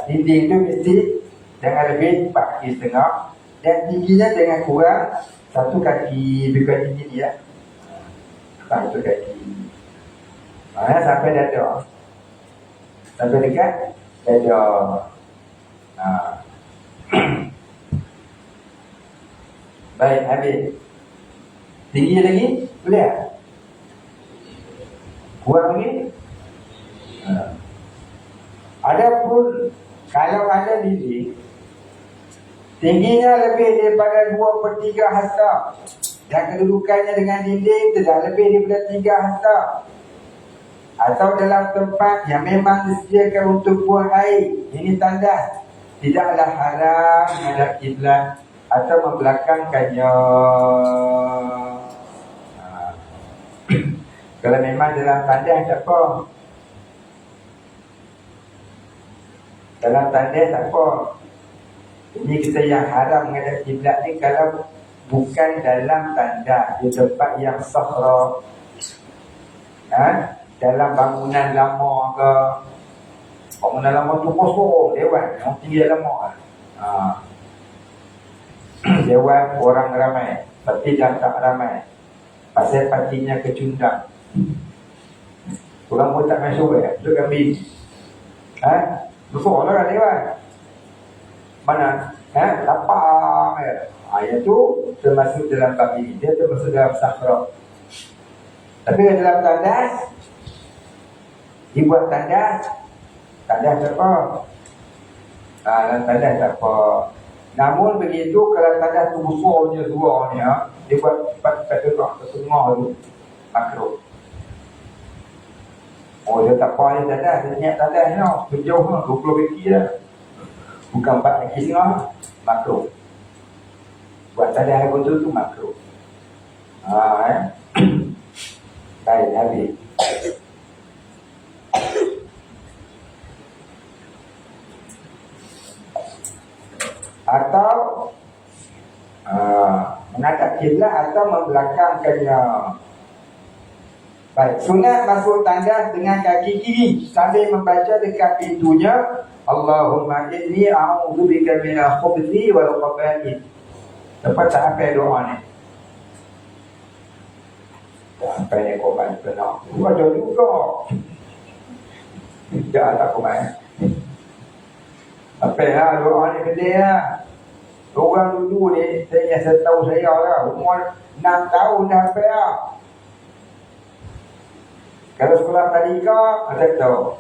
B: dinding itu mesti jangan lebih 4 kaki setengah dan tingginya jangan kurang 1 kaki dekat tinggi dia. 1 kaki. Sampai dada. Sampai dekat dada. Baik, habis. Tinggi lagi? Boleh tak? Kurang lagi? Adapun kalau ada dinding tingginya lebih daripada 2/3 hasta dan kedudukannya dengan dinding tidak lebih daripada 3 hasta atau dalam tempat yang memang disediakan untuk buang air, ini tandas, tidaklah haram menghadap kiblat atau membelakangkannya. Kalau memang dalam tandas tak apa. Dalam tandas tak apa. Ini kita yang haram menghadap kiblat ni kalau bukan dalam tandas, di tempat yang sahra, dalam bangunan lama ke. Bangunan lama tu kosong, dewan yang tinggi lama. Dewan orang ramai, tapi dah tak ramai. Pasal partinya kecundang. Orang pun tak masuk duduk kambing. Besar lah kan dia kan. Mana? Lapang yang tu termasuk dalam bab ini. Dia termasuk dalam sahra. Tapi dalam tandas, dibuat tandas tak apa. Dalam tandas tak apa. Namun begitu kalau tandas tu besarnya suaranya, dia buat tempat duduk ke tengah tu, makruh. Oh, dia tak apa ni tandas, dia niat tandas ni, sejauh lah, 20 kaki lah. Bukan 4 kaki setengah, makruh. Buat tandas lagu tu makruh. Baik, habis. Atau menghadap kiblat atau membelakangkannya. Baik, sunat masuk tandas dengan kaki kiri sambil membaca dekat pintunya, Allahumma inni a'udzubika minal khubuthi wal khaba'ith. Lepas tak sampai doa ni. Tak sampai ni korban benar. Ada juga. Jangan tak korban. Sampai lah doa ni gede lah. Orang dulu ni, saya tahu saya lah, umur 6 tahun dah sampai lah. Kalau sekolah tadika, saya tahu.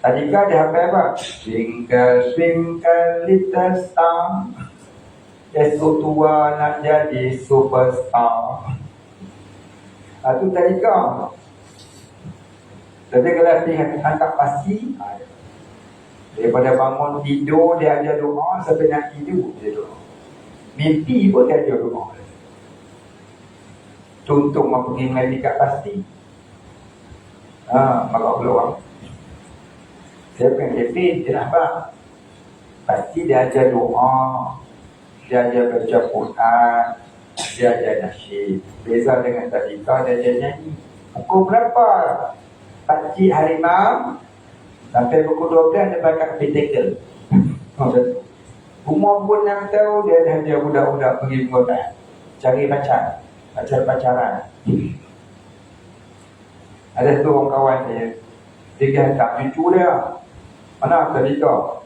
B: Tadika dia sampai apa? Twinkle, twinkle, little star, esok tua nak jadi superstar. Itu tadika. Tapi kalau hantar pasti, daripada bangun tidur dia ada doa sampai nak tidur dia doa. Mimpi pun dia ada doa. Contoh mau pergi medikat pasti. Maka peluang. Saya pengen dia nampak. Pasti dia ada doa, dia ada baca Quran, dia ada nasyid. Beza dengan tadika dia ada nyanyi. Pukul berapa? Pakcik harimau sampai pukul 12 dia bakal petakel. Umur pun 6 tahun dia dah ada budak-budak pergi berbual, cari pacaran. Ada satu orang kawan saya, dia hantar cucu dia. Mana tadi kau?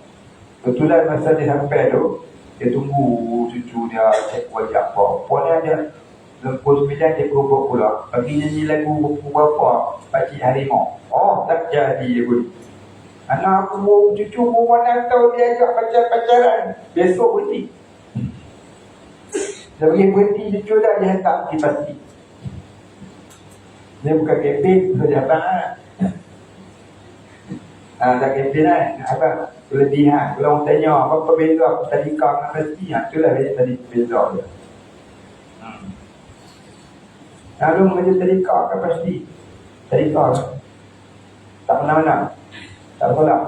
B: Kebetulan masa dia sampai tu, dia tunggu cucu dia cek wajah apa. Pokoknya dia pukul 9 dia berubah pula. Pergi nyanyi lagu berapa? Pakcik harimau. Oh, tak jadi dia pun. Anak aku, cucu pun mana tahu dia ajak pacaran. Besok berhenti. Dia pergi berhenti cucu dah, dia hantar pergi pasti. Dia bukan kempen, dia abang lah. Tak kempen lah. Apa? Kelebihan. Kalau orang tanya, apa beza tadika dengan pasti? Itulah tadi beza dia. Lalu mengajar tadika ke pasti? Tadika tak pernah-pernah. Tak sekolah.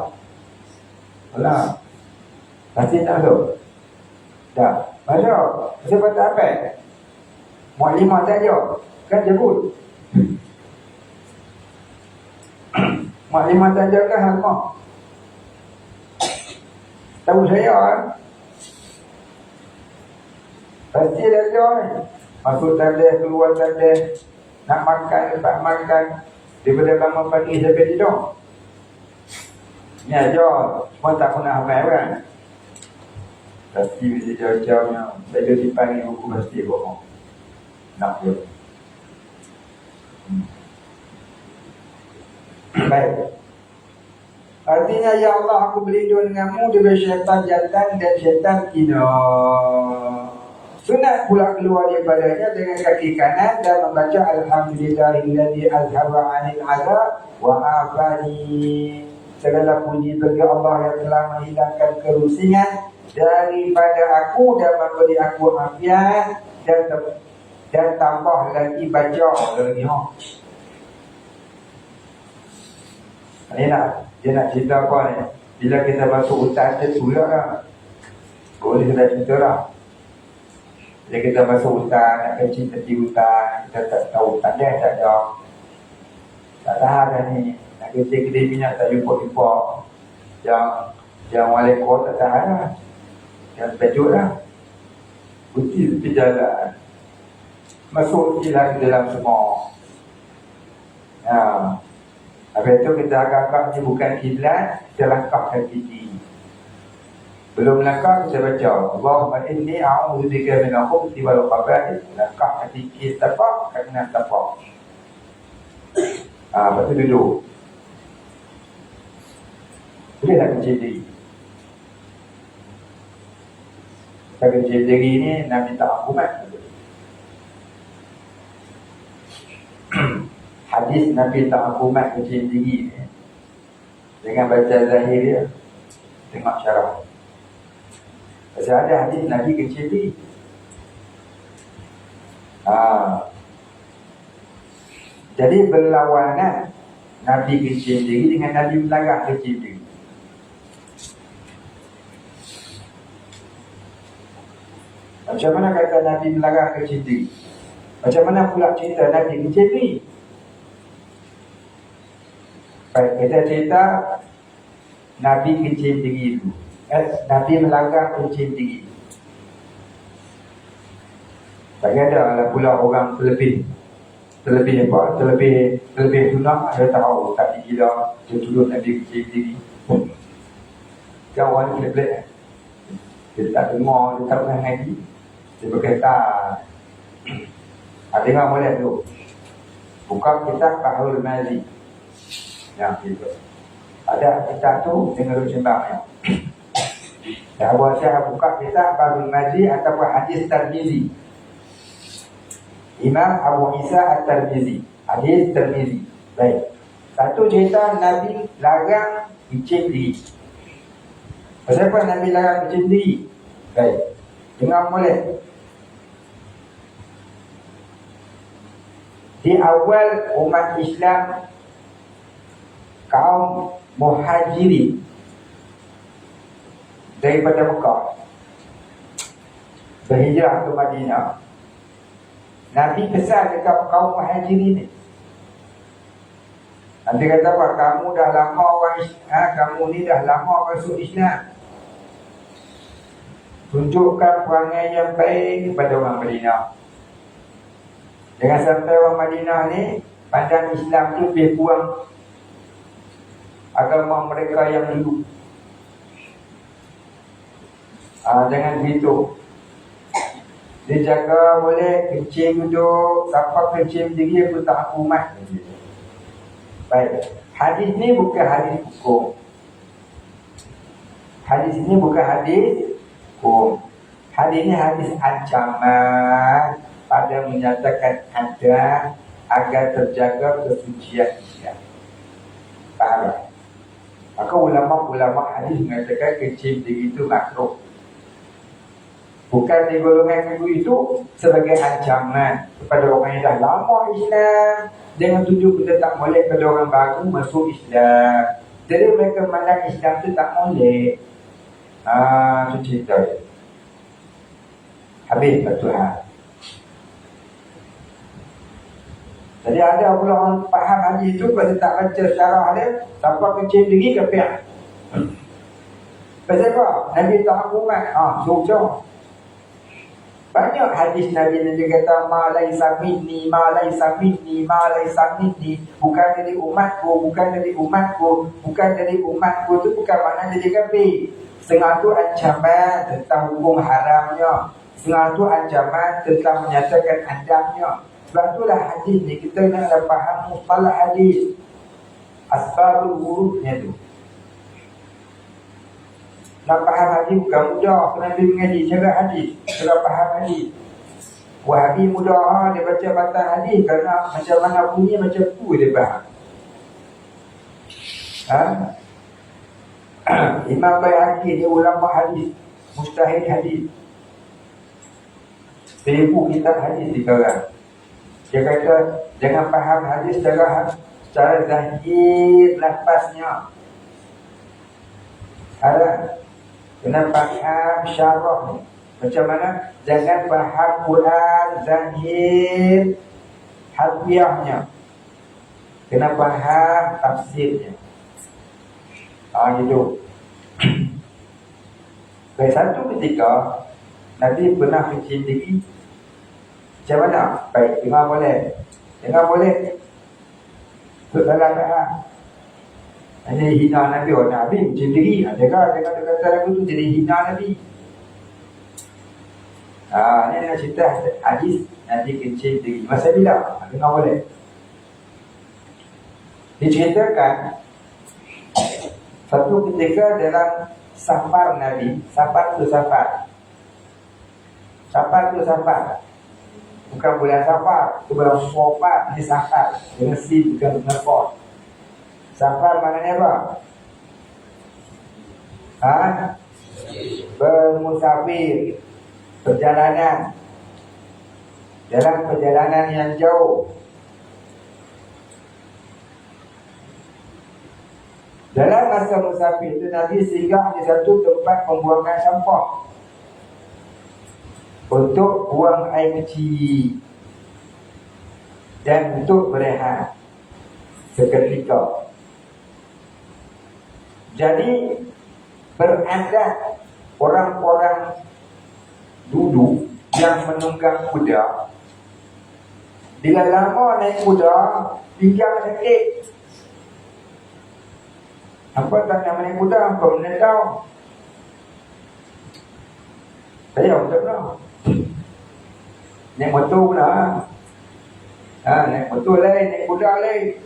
B: Sekolah. Pasti tak masuk. Dah. Masuk. Masuk patah apa? Mu'limah saja. Kan jebut. Mu'limah saja kan halmah. Tahu saya kan? Pasti dah jauh ni. Masuk tanda, keluar tanda. Nak makan, tak makan. Daripada bangun pagi sampai tidur. Ni aja, semua tak pernah amal kan. Pasti mesti jauh-jauhnya. Saya dipanggil buku pasti bohong. Nak je. Baik. Artinya, ya Allah, aku berlindung denganmu dari syaitan jantan dan syaitan kina. Sunat pula keluar daripadanya dengan kaki kanan dan membaca Alhamdulillahilladzi azhaba 'anil 'adab wa afani. Segala puji bagi Allah yang telah menghilangkan kerusingan daripada aku dan memberi aku afiat dan tambah lagi baca lagi. Dia nak cerita apa ni? Bila kita masuk hutan dia sudah lah. Boleh kita cerita lah. Bila kita masuk hutan, nak kecil tepi hutan, kita tak tahu hutan dia tak ada. Tak tahan dah ni. Nak kedai minyak tak jumpa-jumpa. Yang walekor tak tahan lah. Yang sepejuk lah. Putih tepi jalan. Masuk silah ke dalam semua. Habis tu kita agak-agak ni bukan kiblat, kita langkahkan kiri. Belum langkah kita baca Allahumma inni a'udzubika minal khubuthi wal khaba'ith. Langkah sedikit tapak, kena tapak. Lepas tu duduk. Bolehlah kecil diri. Kita kecil diri ni Nabi tak akumat. Hadis Nabi tak akumat kecil diri ni, jangan baca zahir dia, tengok syarah. Pasal ada hadis Nabi kecil diri. Jadi berlawanan Nabi kecil diri dengan Nabi melarang kecil diri. Macam mana kata Nabi melarang kecil diri? Macam mana pula cerita Nabi kecil diri? Baik, kita cerita Nabi kecil diri itu. Nabi melarang kecil diri. Tak ada lah pula orang terlebih apa? Terlebih tunang. Dia tahu tak digila, dia tuduh Nabi kecil diri. Kan orang ni pelik. Dia tak dengar, dia tak pernah ngaji. Dia berkata, dengar boleh tu. Buka kitab Fathul Mazi. Yang itu. Ada kitab tu dengan sembang ya. Dah buat saya buka kitab Fathul Mazi ataupun hadis Tirmizi. Imam Abu Isa At-Tirmizi, hadis Tirmizi. Baik. Satu cerita Nabi larang icip diri. Pasal apa Nabi larang icip diri? Baik. Dengar boleh. Di awal umat Islam, kaum Muhajirin daripada Mekah berhijrah ke Madinah, Nabi pesan dekat kaum Muhajirin ni. Nanti kata apa? Kamu dah lama orang Islam, kamu ni dah lama masuk Islam. Tunjukkan perangai yang baik kepada orang Madinah. Jangan sampai orang Madinah ni pandang Islam tu lebih kurang agama mereka yang dulu. Jangan begitu. Dia jaga boleh kecil duduk, siapa kecil diri aku tak akumat. Baik. Hadis ni bukan hadis hukum. Hadis ni bukan hadis hukum. Hadis ni hadis ancaman pada menyatakan ada agar terjaga kesucian Islam. Faham tak? Maka ulama-ulama hadis mengatakan kecil diri itu makruh. Bukan di golongan itu sebagai ancaman kepada orang yang dah lama Islam. Jangan tunjuk kita tak boleh pada orang baru masuk Islam. Jadi mereka memandang Islam tu tak boleh. Itu cerita dia. Habis Tuhan. Jadi ada pula orang faham hadis tu, pada tak baca syarah dia, tanpa kecil diri kafir. Pasal apa? Nabi tak akumat. Suruh. Banyak hadis Nabi yang kata ma laisa minni, ma laisa minni, ma laisa minni, bukan dari umatku, bukan dari umatku, bukan dari umatku. Itu bukan makna jadi kafir. Setengah tu ancaman tentang hukum haramnya, setengah tu ancaman tentang menyatakan adabnya. Sebab itulah hadis ni kita nak faham mustalah hadis, asbabul wurudnya tu. Nak faham hadis bukan mudah. Nabi mengaji cara hadis, cara faham hadis. Wahabi mudah, dia baca batang hadis kerana macam mana bunyi macam tu dia faham. Imam Bayhaqi dia ulama hadis, mustahil hadis. Seribu kitab hadis dikarang. Dia kata jangan faham hadis secara zahir lafaznya. Kena faham syarah ni. Macam mana? Jangan faham Quran zahir harfiahnya. Kena faham tafsirnya. Gitu. Baik, satu ketika Nabi pernah kecil diri. Macam mana? Baik, dengar boleh. Dengar boleh. Untuk dalam faham. Hanya hina Nabi. Oh, Nabi macam diri. Adakah dia kata lagu tu jadi hina Nabi? Ini nak cerita hadis Nabi kencing diri. Masa bila? Dengar boleh. Diceritakan satu ketika dalam safar Nabi. Safar tu safar. Safar tu safar. Bukan bulan safar. Itu bulan safar. Ini safar. Dengan si bukan dengan for. Safar maknanya apa? Bermusafir. Perjalanan. Dalam perjalanan yang jauh. Dalam masa musafir itu Nabi singgah di satu tempat pembuangan sampah untuk buang air kecil dan untuk berehat seketika. Jadi beradat orang-orang dulu yang menunggang kuda, bila lama naik kuda, pinggang sakit. Apa tak nak naik kuda? Apa benda tahu? Saya tak tahu. Naik motor pula. Naik motor lain, naik kuda lain.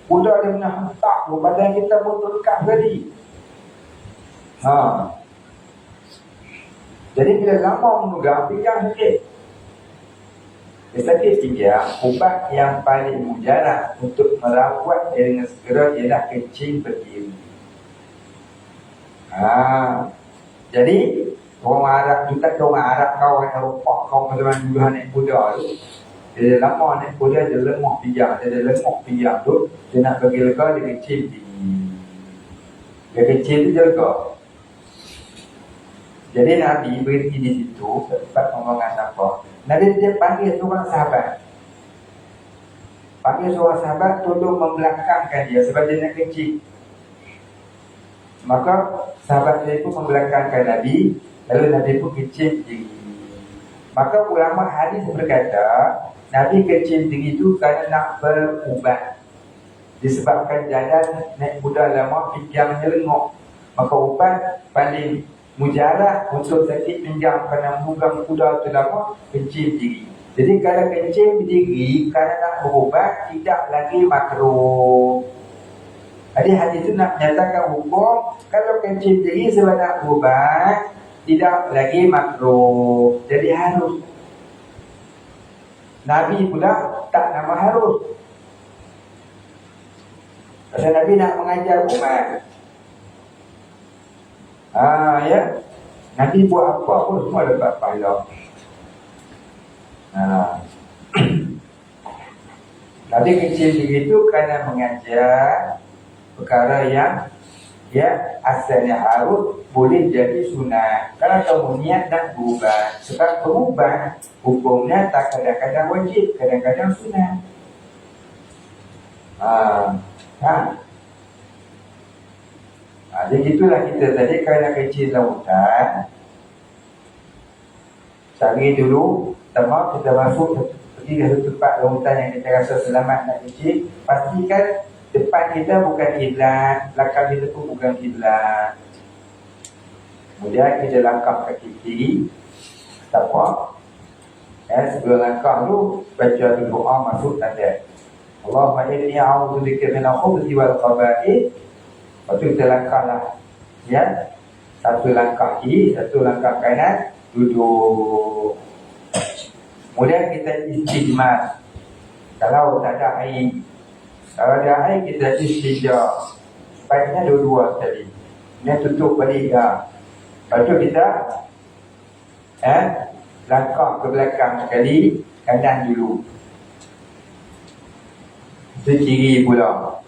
B: Kuda dia pernah hentak tu, badan kita pun terdekat tadi. Jadi bila lama menunggang, pinggang sakit. Dia sakit pinggang, ubat yang paling mujarab untuk merawat dia dengan segera ialah kencing berdiri. Jadi orang Arab tu tak tahu orang Arab kau, orang Eropah kau macam dulu naik kuda tu. Dia lama naik kuda, dia lemah pinggang. Dia lemah pinggang tu, dia nak bagi lega, dia kecil tinggi. Dia kecil tu dia lega. Jadi Nabi berhenti di situ, tempat pembuangan sampah. Nabi dia panggil seorang sahabat. Panggil seorang sahabat tolong membelakangkan dia sebab dia nak kecil. Maka sahabat dia pun membelakangkan Nabi. Lalu Nabi pun kecil diri. Maka ulama hadis berkata Nabi kecil diri itu kerana nak berubat. Disebabkan jalan naik kuda lama, pinggangnya lengok. Maka ubat paling mujarab untuk sakit pinggang kerana memegang kuda itu lama, kecil diri. Jadi kalau kecil diri kerana nak berubat, tidak lagi makruh. Jadi hadis itu nak menyatakan hukum kalau kencing diri sebab nak berubat tidak lagi makruh. Jadi harus. Nabi pula tak nama harus. Pasal Nabi nak mengajar umat. Ya. Nabi buat apa pun semua dapat pahala. Nabi kecil diri itu kerana mengajar perkara yang asalnya harus boleh jadi sunat. Kalau kamu niat nak berubah, sebab berubah hukumnya tak kadang-kadang wajib, kadang-kadang sunat. Jadi itulah kita tadi kerana kecil lautan. Cari dulu, pertama kita masuk pergi ke satu tempat lautan yang kita rasa selamat nak kecil. Pastikan depan kita bukan kiblat, belakang kita pun bukan kiblat. Kemudian kita langkah kaki kiri. Tak apa. Sebelum langkah tu baca doa masuk tanda. Allahumma inni a'udzubika minal khubuthi wal khaba'ith. Lepas tu kita langkahlah. Satu langkah kiri, satu langkah kanan, duduk. Kemudian kita istijmar. Kalau tak ada air, kalau ada air kita istinja. Sebaiknya dua-dua tadi. Ini tutup balik dah. Lepas tu kita langkah ke belakang sekali, kanan dulu. Itu kiri pula.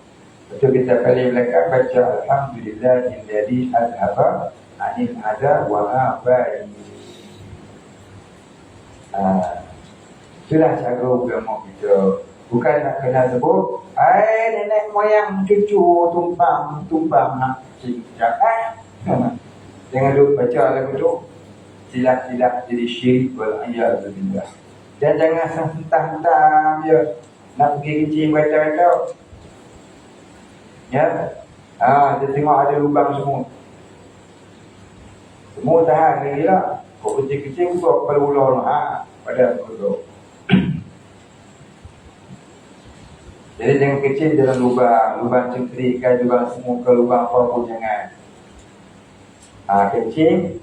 B: Lepas tu kita balik belakang baca Alhamdulillahilladzi azhaba 'anil adza wa afa'i. Itulah cara agama kita. Bukan nak kena sebut nenek moyang cucu tumpang nak cicak. Jangan duk baca lagu tu. Silap-silap jadi syirik wal-iyadzubillah. Dan jangan hentam-hentam je nak pergi kencing baca-baca. Dia tengok ada lubang semut. Semut tahan lagi lah. Kau kecil-kecil buka kepala ular. Pada ular. Jadi jangan kecil dalam lubang cengkerik ke, lubang semut ke, lubang apa pun jangan. Kecil,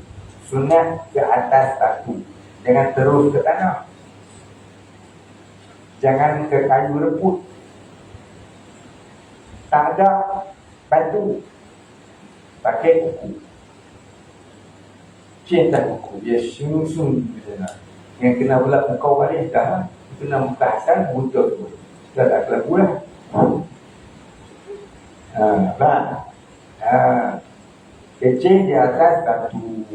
B: sunat ke atas batu. Jangan terus ke tanah. Jangan ke kayu rebut. Tak ada batu, pakai kuku. Cinta kuku, dia sung-sung yang kena belak kau balik dah. Kena muka Hasan, butuh tu. Dah tak kelabu lah. Kecil di atas batu.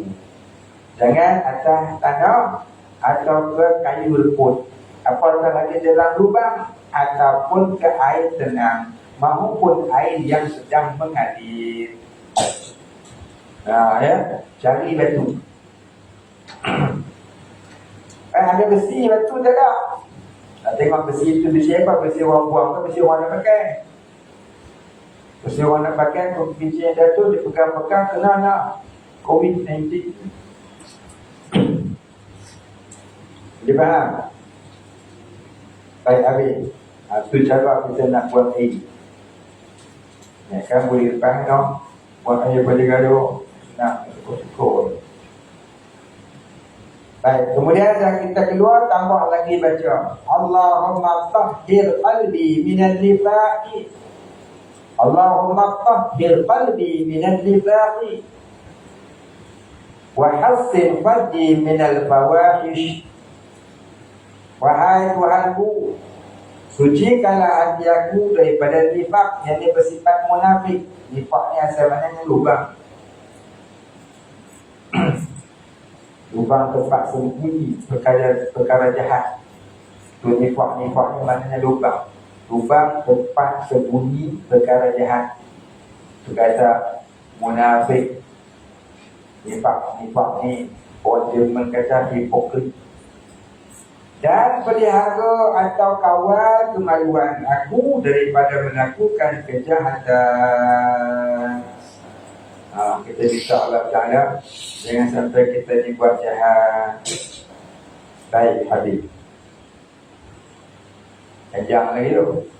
B: Jangan atas tanah atau ke kayu rebut. Apatah lagi dalam lubang ataupun ke air tenang maupun air yang sedang mengalir. Cari batu. Ada besi, batu tak ada. Tengok besi itu besi apa? Besi orang buang ke besi orang nak pakai? Besi orang nak pakai, besi yang jatuh dia pegang-pegang kena nak COVID-19. Dia faham? Baik habis. Itu cara kita nak buang air. Kan boleh faham tak? Buang air pada gaduh. Nak syukur-syukur. Baik, kemudian kita keluar tambah lagi baca Allahumma tahhir qalbi minal nifaqi. Allahumma tahhir qalbi minal nifaqi wa hassin farji minal fawahish. Wahai Tuhanku, sucikanlah hati aku daripada nifak yang bersifat munafik. Nifak ni asal maknanya lubang. Lubang tempat sembunyi perkara jahat. Tu nifak ni maknanya lubang. Lubang tempat sembunyi perkara jahat. Tu kata munafik. Nifak ni orang Jerman kata hipokrit. Dan pelihara atau kawal kemaluan aku daripada melakukan kejahatan. Kita minta Allah Ta'ala jangan sampai kita dibuat jahat. Baik, habis. Panjang lagi tu.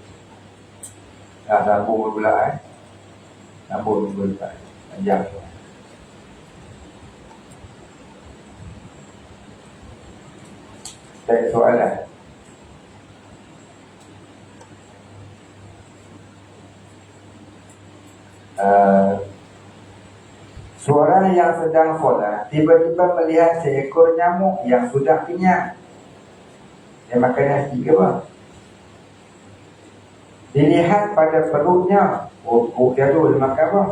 B: Sambung pula Sambung pula. Panjang tu. Saya soalan. Seorang yang sedang solat tiba-tiba melihat seekor nyamuk yang sudah kenyang. Dia makan nasi ke apa? Dilihat pada perutnya, dia tu dia makan apa?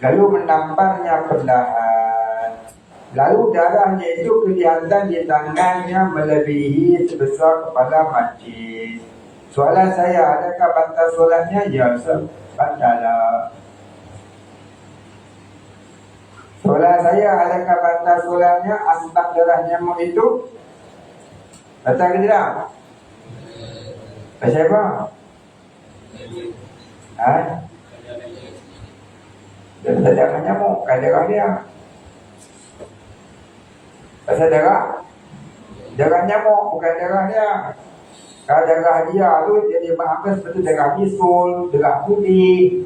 B: Lalu menamparnya perlahan. Lalu darahnya itu kelihatan di tangannya melebihi sebesar kepala mancing. Soalan saya, adakah batal solatnya? Ya, batal. Soalan saya, adakah batal solatnya asbab darah nyamuk itu? Batal ke tidak? Pasal apa? Dia pasal darah nyamuk, kan darah dia. Pasal darah nyamuk, bukan darah dia. Kalau darah dia tu jadi maafkan seperti darah bisul, darah putih.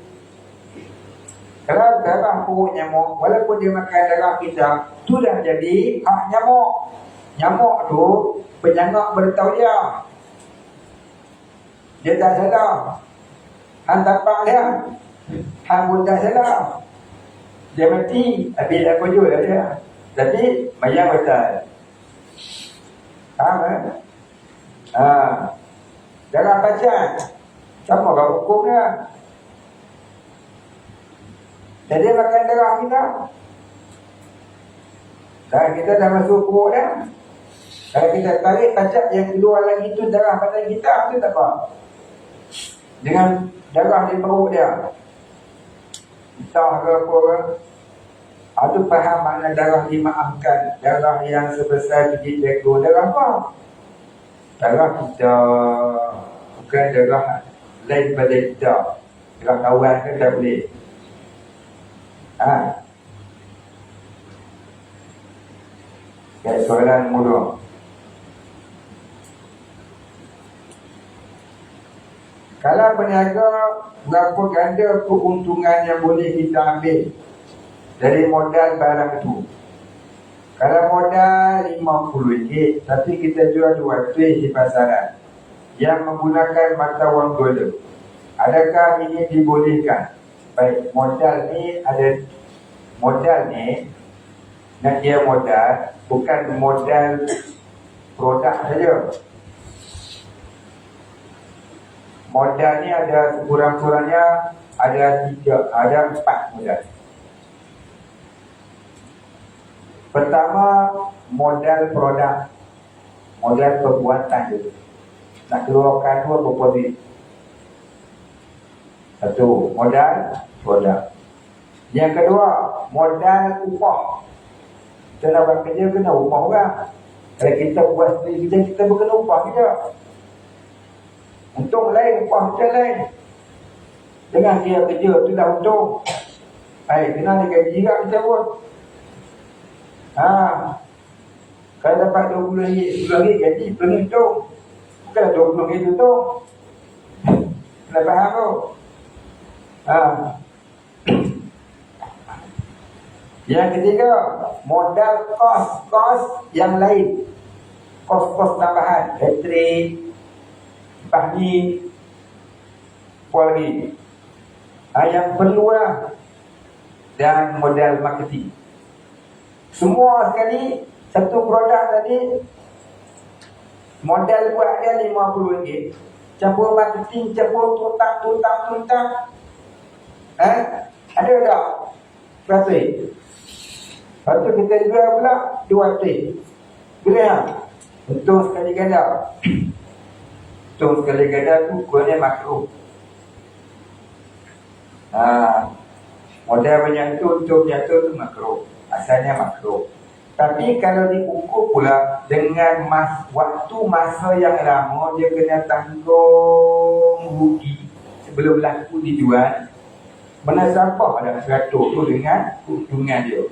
B: Kalau darah perut nyamuk, walaupun dia makan darah kita, tu dah jadi hak nyamuk. Nyamuk tu penyangak beritahu dia. Dia tak sadar. Hang tapak dia, hang pun tak sadar. Dia mati, habis apa juga dia. Jadi mayat batal. Faham darah pacat, siapa kau hukum dia? Jadi makan darah kita. Dan kita dah masuk perut dia. Kalau kita tarik pacat yang keluar lagi tu darah badan kita, tu tak apa. Dengan darah di perut dia. Kita ke apa ke? Itu faham makna darah dimaafkan. Darah yang sebesar biji jagung. Darah apa? Darah kita. Bukan darah lain pada kita. Kalau kawan ke tak boleh. Soalan nombor 2. Kalau berniaga, berapa ganda keuntungan yang boleh kita ambil dari modal barang itu? Kalau modal RM50, tapi kita jual RM200 di pasaran yang menggunakan mata wang dolar, adakah ini dibolehkan? Baik, modal ni ada, modal ni nak dia modal, bukan modal produk saja. Modal ni ada sekurang-kurangnya ada 4 modal. Pertama, modal produk, modal perbuatan tu. Nak keluarkan dua berapa duit. Satu, modal produk. Yang kedua, modal upah. Kita nak buat kerja kena upah orang. Kalau kita buat sendiri kerja, kita berkena upah kerja. Untung lain, upah kita lain. Dengan dia kerja tu dah untung. Kena dia gaji juga kita pun. Kalau dapat RM20, RM10 gaji, RM10 untung. Bukan RM20 untung. Kena faham tu. Yang ketiga, modal kos yang lain. Kos tambahan, elektrik, bahni, polri. Yang perlu lah. Dan modal marketing. Semua sekali, satu produk tadi, modal buat dia RM50. Campur marketing, campur tuntang. Ada tak? Berapa? Lepas tu kita jual pula RM200. Boleh tak? Untung sekali ganda. Untung sekali ganda tu ukurnya makro. Modal banyak tu untuk jatuh tu makro. Asalnya makro. Tapi kalau diukur pula dengan waktu masa yang lama, dia kena tanggung rugi sebelum laku dijual. Mana sampah ada 100 tu dengan keuntungan dia.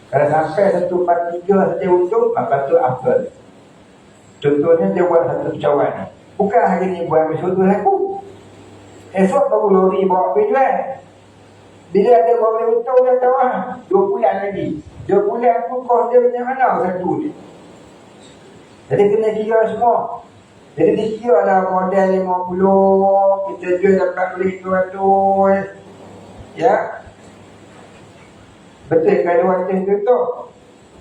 B: Kalau sampai 1/3 saja untung, maka tu afdal. Contohnya dia buat satu cawan. Bukan hari ni buat besok tu laku. Esok baru lori bawa pergi jual. Bila ada boleh untung dia tahu 2 bulan lagi. 2 bulan tu kos dia macam mana satu ni. Jadi kena kira semua. Jadi dikira lah modal 50, kita jual dapat beli 200. Ya. Betul kalau ada tu.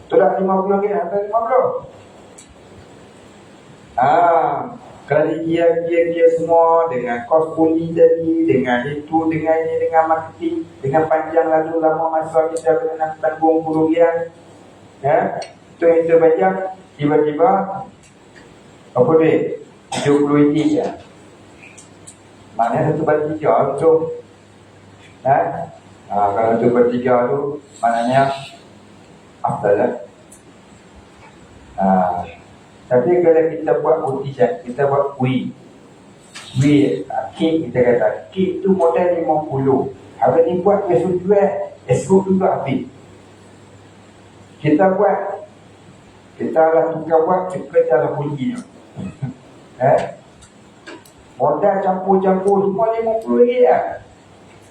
B: Tolak 50 ke atas 50. Kalau dia semua dengan kos puli tadi, dengan itu, dengan ini, dengan marketing, dengan panjang lalu lama masa kita kena tanggung kerugian. Itu yang terbanyak tiba-tiba apa duit? RM70 je. Mana 1/3 untung. Kalau 1/3 tu maknanya afdal lah. Tapi kalau kita buat utisan, kita buat kuih, kek, kita kata kek tu modal 50. Hari ni buat besok jual, esok juga habis. Kita buat, kita lah tukar buat, kita lah punyi. Modal campur-campur semua RM50 lah.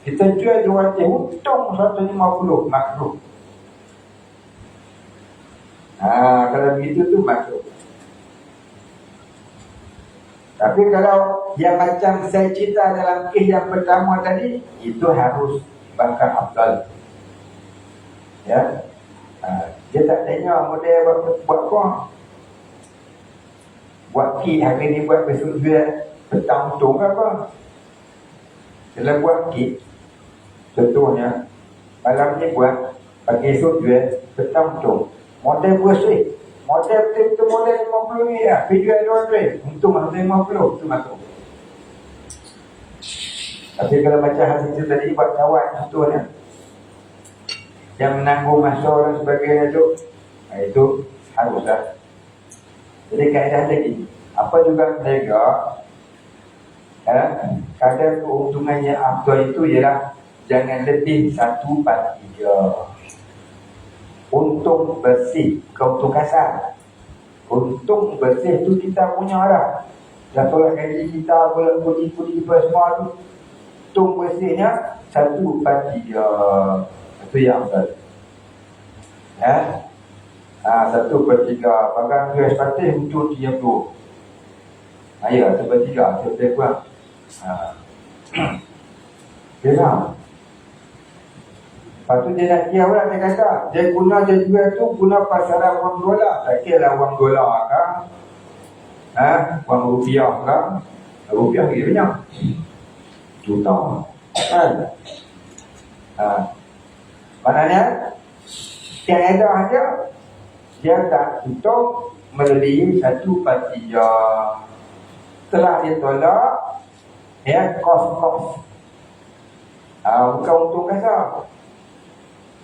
B: Kita jual 200, untung 150 makruh. Kalau begitu tu makruh. Tapi kalau yang macam saya cerita dalam kes yang pertama tadi, itu harus bakal afdal. Ya. Dia tak tanya model buat apa. Buat kek hari ni buat besok jual, petang untung ke apa. Kalau buat kek, contohnya malam ni buat, pagi esok jual, petang untung. Model bersih. Model betul-betul model RM50 lah. Pergi jual RM200. Untung RM50. Itu masuk. Tapi kalau macam hasil itu tadi buat kawan contohnya, yang menanggung masa dan sebagainya tu, itu haruslah. Jadi kaedah lagi, apa juga berniaga, Kadar keuntungan yang afdal itu ialah jangan lebih 1/3. Untung bersih, keuntung kasar. Untung bersih tu kita punya lah. Dah tolak gaji kita, boleh kudi-kudi semua tu. Untung bersihnya 1/3. Itu yang afdal. 1/3. Bagang US patih untung 30. Ya, 1/3. Lebih kurang. Kira. Lepas tu dia nak kira pula, dia kata dia guna, dia jual tu guna pasaran wang dolar. Tak kira lah wang dolar ke, wang rupiah ke. Rupiah lagi banyak, juta kan. Maknanya yang ada aja dia tak tutup melebihi 1/3. Setelah dia tolak kos-kos, bukan untung kasar.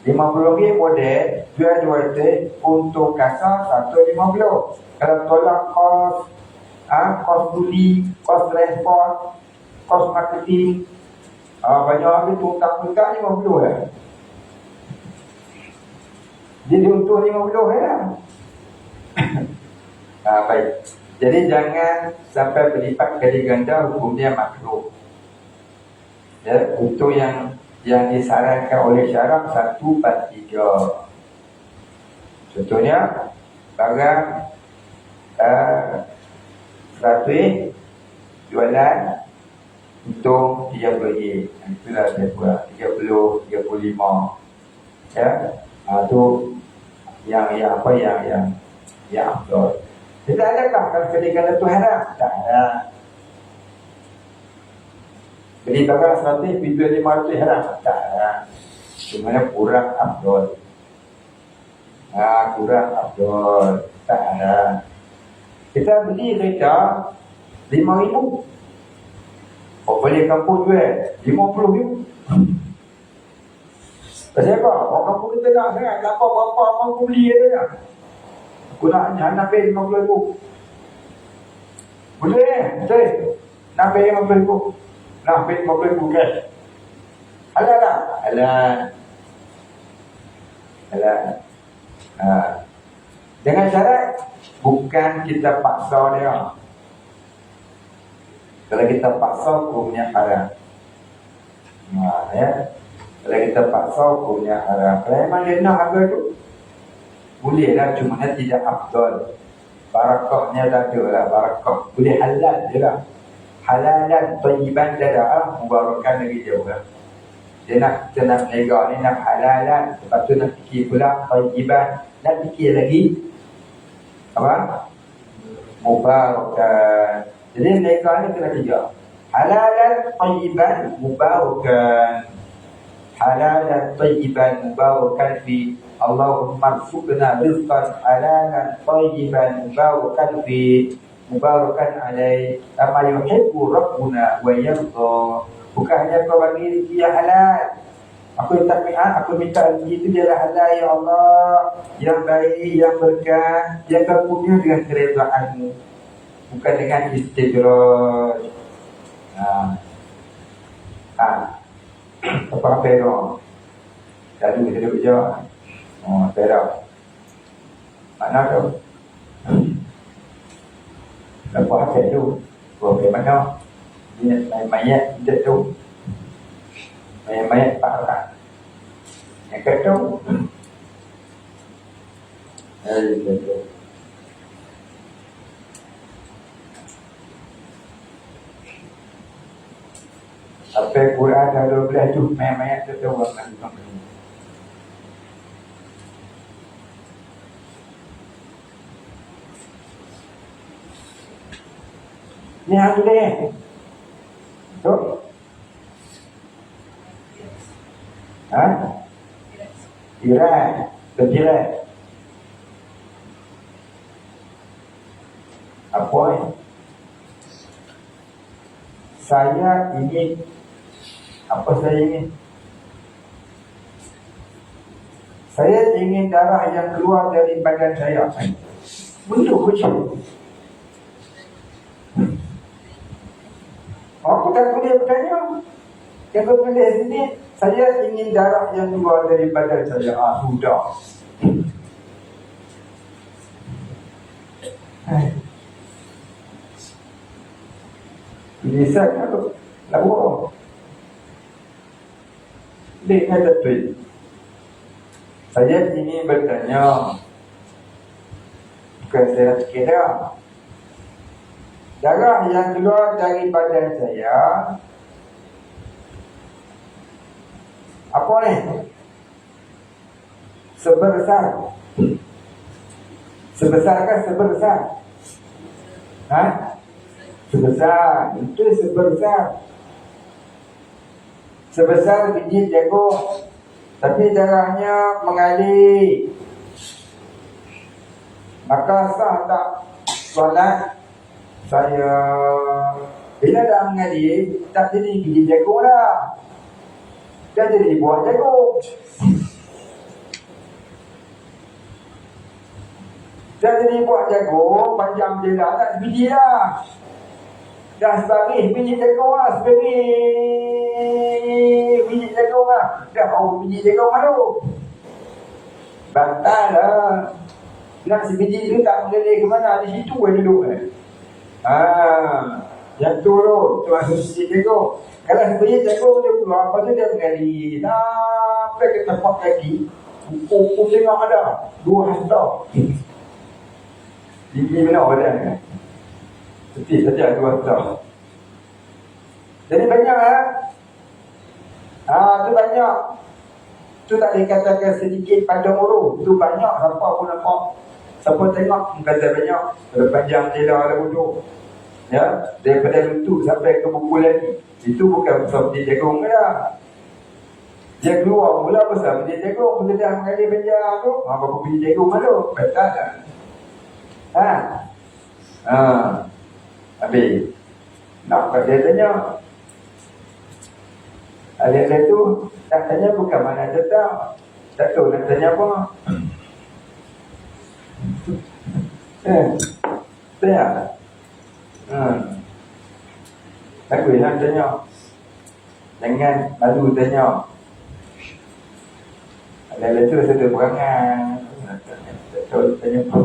B: RM50 model, jual 2 juta, untung kasar 150. Kalau tolak kos, kos buli, kos transport, kos marketing, banyak habis tuntang-tuntang 50 Jadi untung 50 baik. Jadi jangan sampai berlipat kali ganda, hukumnya makruh. Itu yang disarankan oleh syarak 1/3. Contohnya barang 100 jualan untung 30. Itulah dia buat 30, 35. Tu yang afdal. Tidak adakah kalau kali-kala tu haram? Tak ada. Beli barang 100, jual 500 haram? Tak ada. Cuma kurang afdal. Kurang afdal. Tak ada. Kita beli kereta 5,000. Balik kampung jual 50,000. Pasal apa? Orang kampung kita nak sangat. Berapa aku beli dia. Aku nak ambil 50,000. Boleh? Betul? Nak ambil 50,000. Nak ambil 50,000 cash. Halal tak? Halal. Dengan syarat bukan kita paksa dia. Kalau kita paksa, hukumnya haram. Kalau kita paksa, hukumnya haram. Kalau memang dia nak harga tu, bolehlah, cuma tidak afdal. Barakahnya tak ada lah, barakah. Boleh halal je lah. Halalan, tayyiban jadaah, mubarakan lagi jauh lah. Dia nak, kita nak lega ni, nak halalan. Lepas tu nak fikir pula, tayyiban. Nak fikir lagi, apa? Mubarakan. Jadi lega ni kena 3. Halalan, tayyiban, mubarakan. Halalan, tayyiban, mubarakan fi. Allahumma rzuqna rizqan halalan tayyiban mubarakan fi mubarakan alai kama yuhibbu rabbuna wa yarda. Bukan hanya kau bagi rezeki yang halal. Aku minta rezeki itu dia halal ya Allah, yang baik, yang berkah, yang terpunya dengan keredaanmu, bukan dengan istidraj. Apa perak? Lalu kita kerja. Perak. Mana tu? Lepas hasil tu, boleh mana? Dia mayat tidak tu. Mayat parah. Yang kata apa Quran dah 12 tu, mayat tu tahu apa. Ni aku deh. Tu. Iran, kejiran. Apa ni? Saya ingin, apa saya ingin? Saya ingin darah yang keluar dari badan saya. Bentuk kecil. Aku takut dia bertanya. Yang berpilih sini, saya ingin darah yang keluar daripada saya. Sudah. Bisa kalau nak buang. Dia ada tweet. Saya ingin bertanya. Bukan saya nak kira. Darah yang keluar dari badan saya, apa ni? Sebesar kan sebesar? Sebesar. Itu sebesar biji jagung. Tapi darahnya mengalir. Maka sah tak solat saya? Bila dah mengalir, tak jadi biji jagung dah. Dah jadi buah jagung. Dah jadi buah jagung, panjang dia dah, tak biji dah. Dah sebaris biji jagung lah, sebaris biji jagung lah. Dah tahu biji jagung malu. Bantal lah. Nak sebiji tu tak mengalir ke mana, di situ dia duduk. Yang tu masuk biji jagung. Kalau sebiji jagung dia keluar, lepas tu dia mengalir sampai ke tempat kaki. Hukum tengok ada 2 hasta. Gigi benar badan. Seperti saja 2 hasta. Jadi banyak tu banyak. Tu tak dikatakan sedikit pada muru. Tu banyak, siapa pun nampak. Siapa tengok kata banyak. Kalau panjang dia dah ada bodoh. Ya, daripada lutut sampai ke buku lagi. Itu bukan besar biji jagung dah. Dia keluar mula besar biji jagung. Bila dah mengalir panjang tu, berapa biji jagung malu? Betul tak? Habis. Nak dia tanya. Ada tu tak tanya bukan mana tetap. Tak tahu nak tanya apa. Tanya. Tak boleh nak tanya. Jangan malu tanya. Ada tu satu perangai. Tak tahu tanya apa.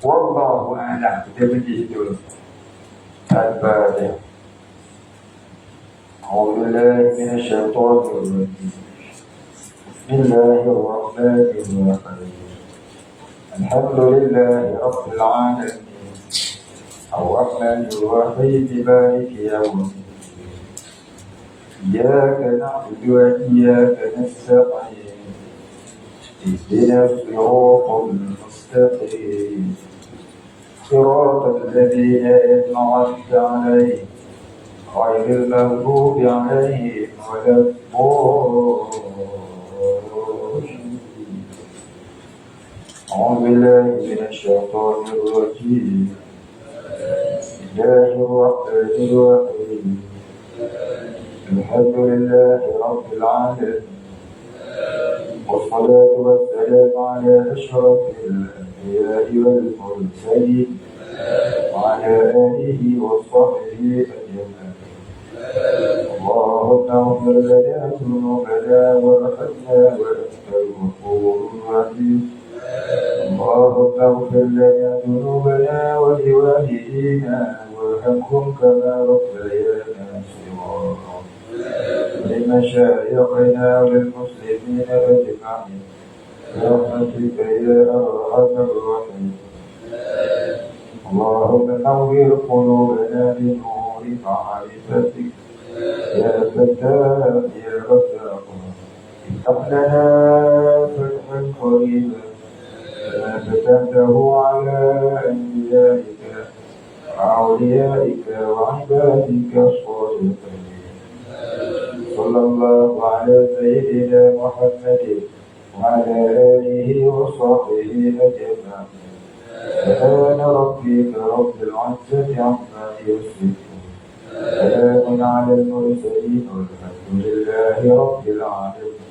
B: Wallahu a'lam. Kita pergi situ. Al-Fatihah. أعوذ بالله من الشيطان الرجيم بسم الله الرحمن الرحيم الحمد لله رب العالمين الرحمن الرحيم مالك يوم الدين إياك نعبد وإياك نستعين اهدنا الصراط المستقيم صراط الذين أنعمت عليهم غير المغضوب عليهم ولا الضالين. أعوذ بالله من الشيطان الرجيم بسم الله الرحمن الرحيم الحمد لله رب العالمين والصلاة والسلام على أشرف الأنبياء والمرسلين وعلى آله وصحبه أجمعين. اللهم اغفر لنا ذنوبنا وارحمنا وأنت الغفور الرحيم. اللهم اغفر لنا ذنوبنا ولوالدينا وارحمهم كما ربيانا صغارا ولمشايخنا وللمسلمين أجمعين برحمتك يا أرحم الراحمين. اللهم نور قلوبنا بنور معرفتك يا فتاح يا رزاق افتح لنا فتحا قريبا كما فتحته على أنبيائك وأوليائك وعبادك الصالحين. صلى الله على سيدنا محمد وعلى آله وصحبه أجمعين. سبحان ربك رب العزة عما يصفون سلام على المرسلين والحمد لله رب العالمين.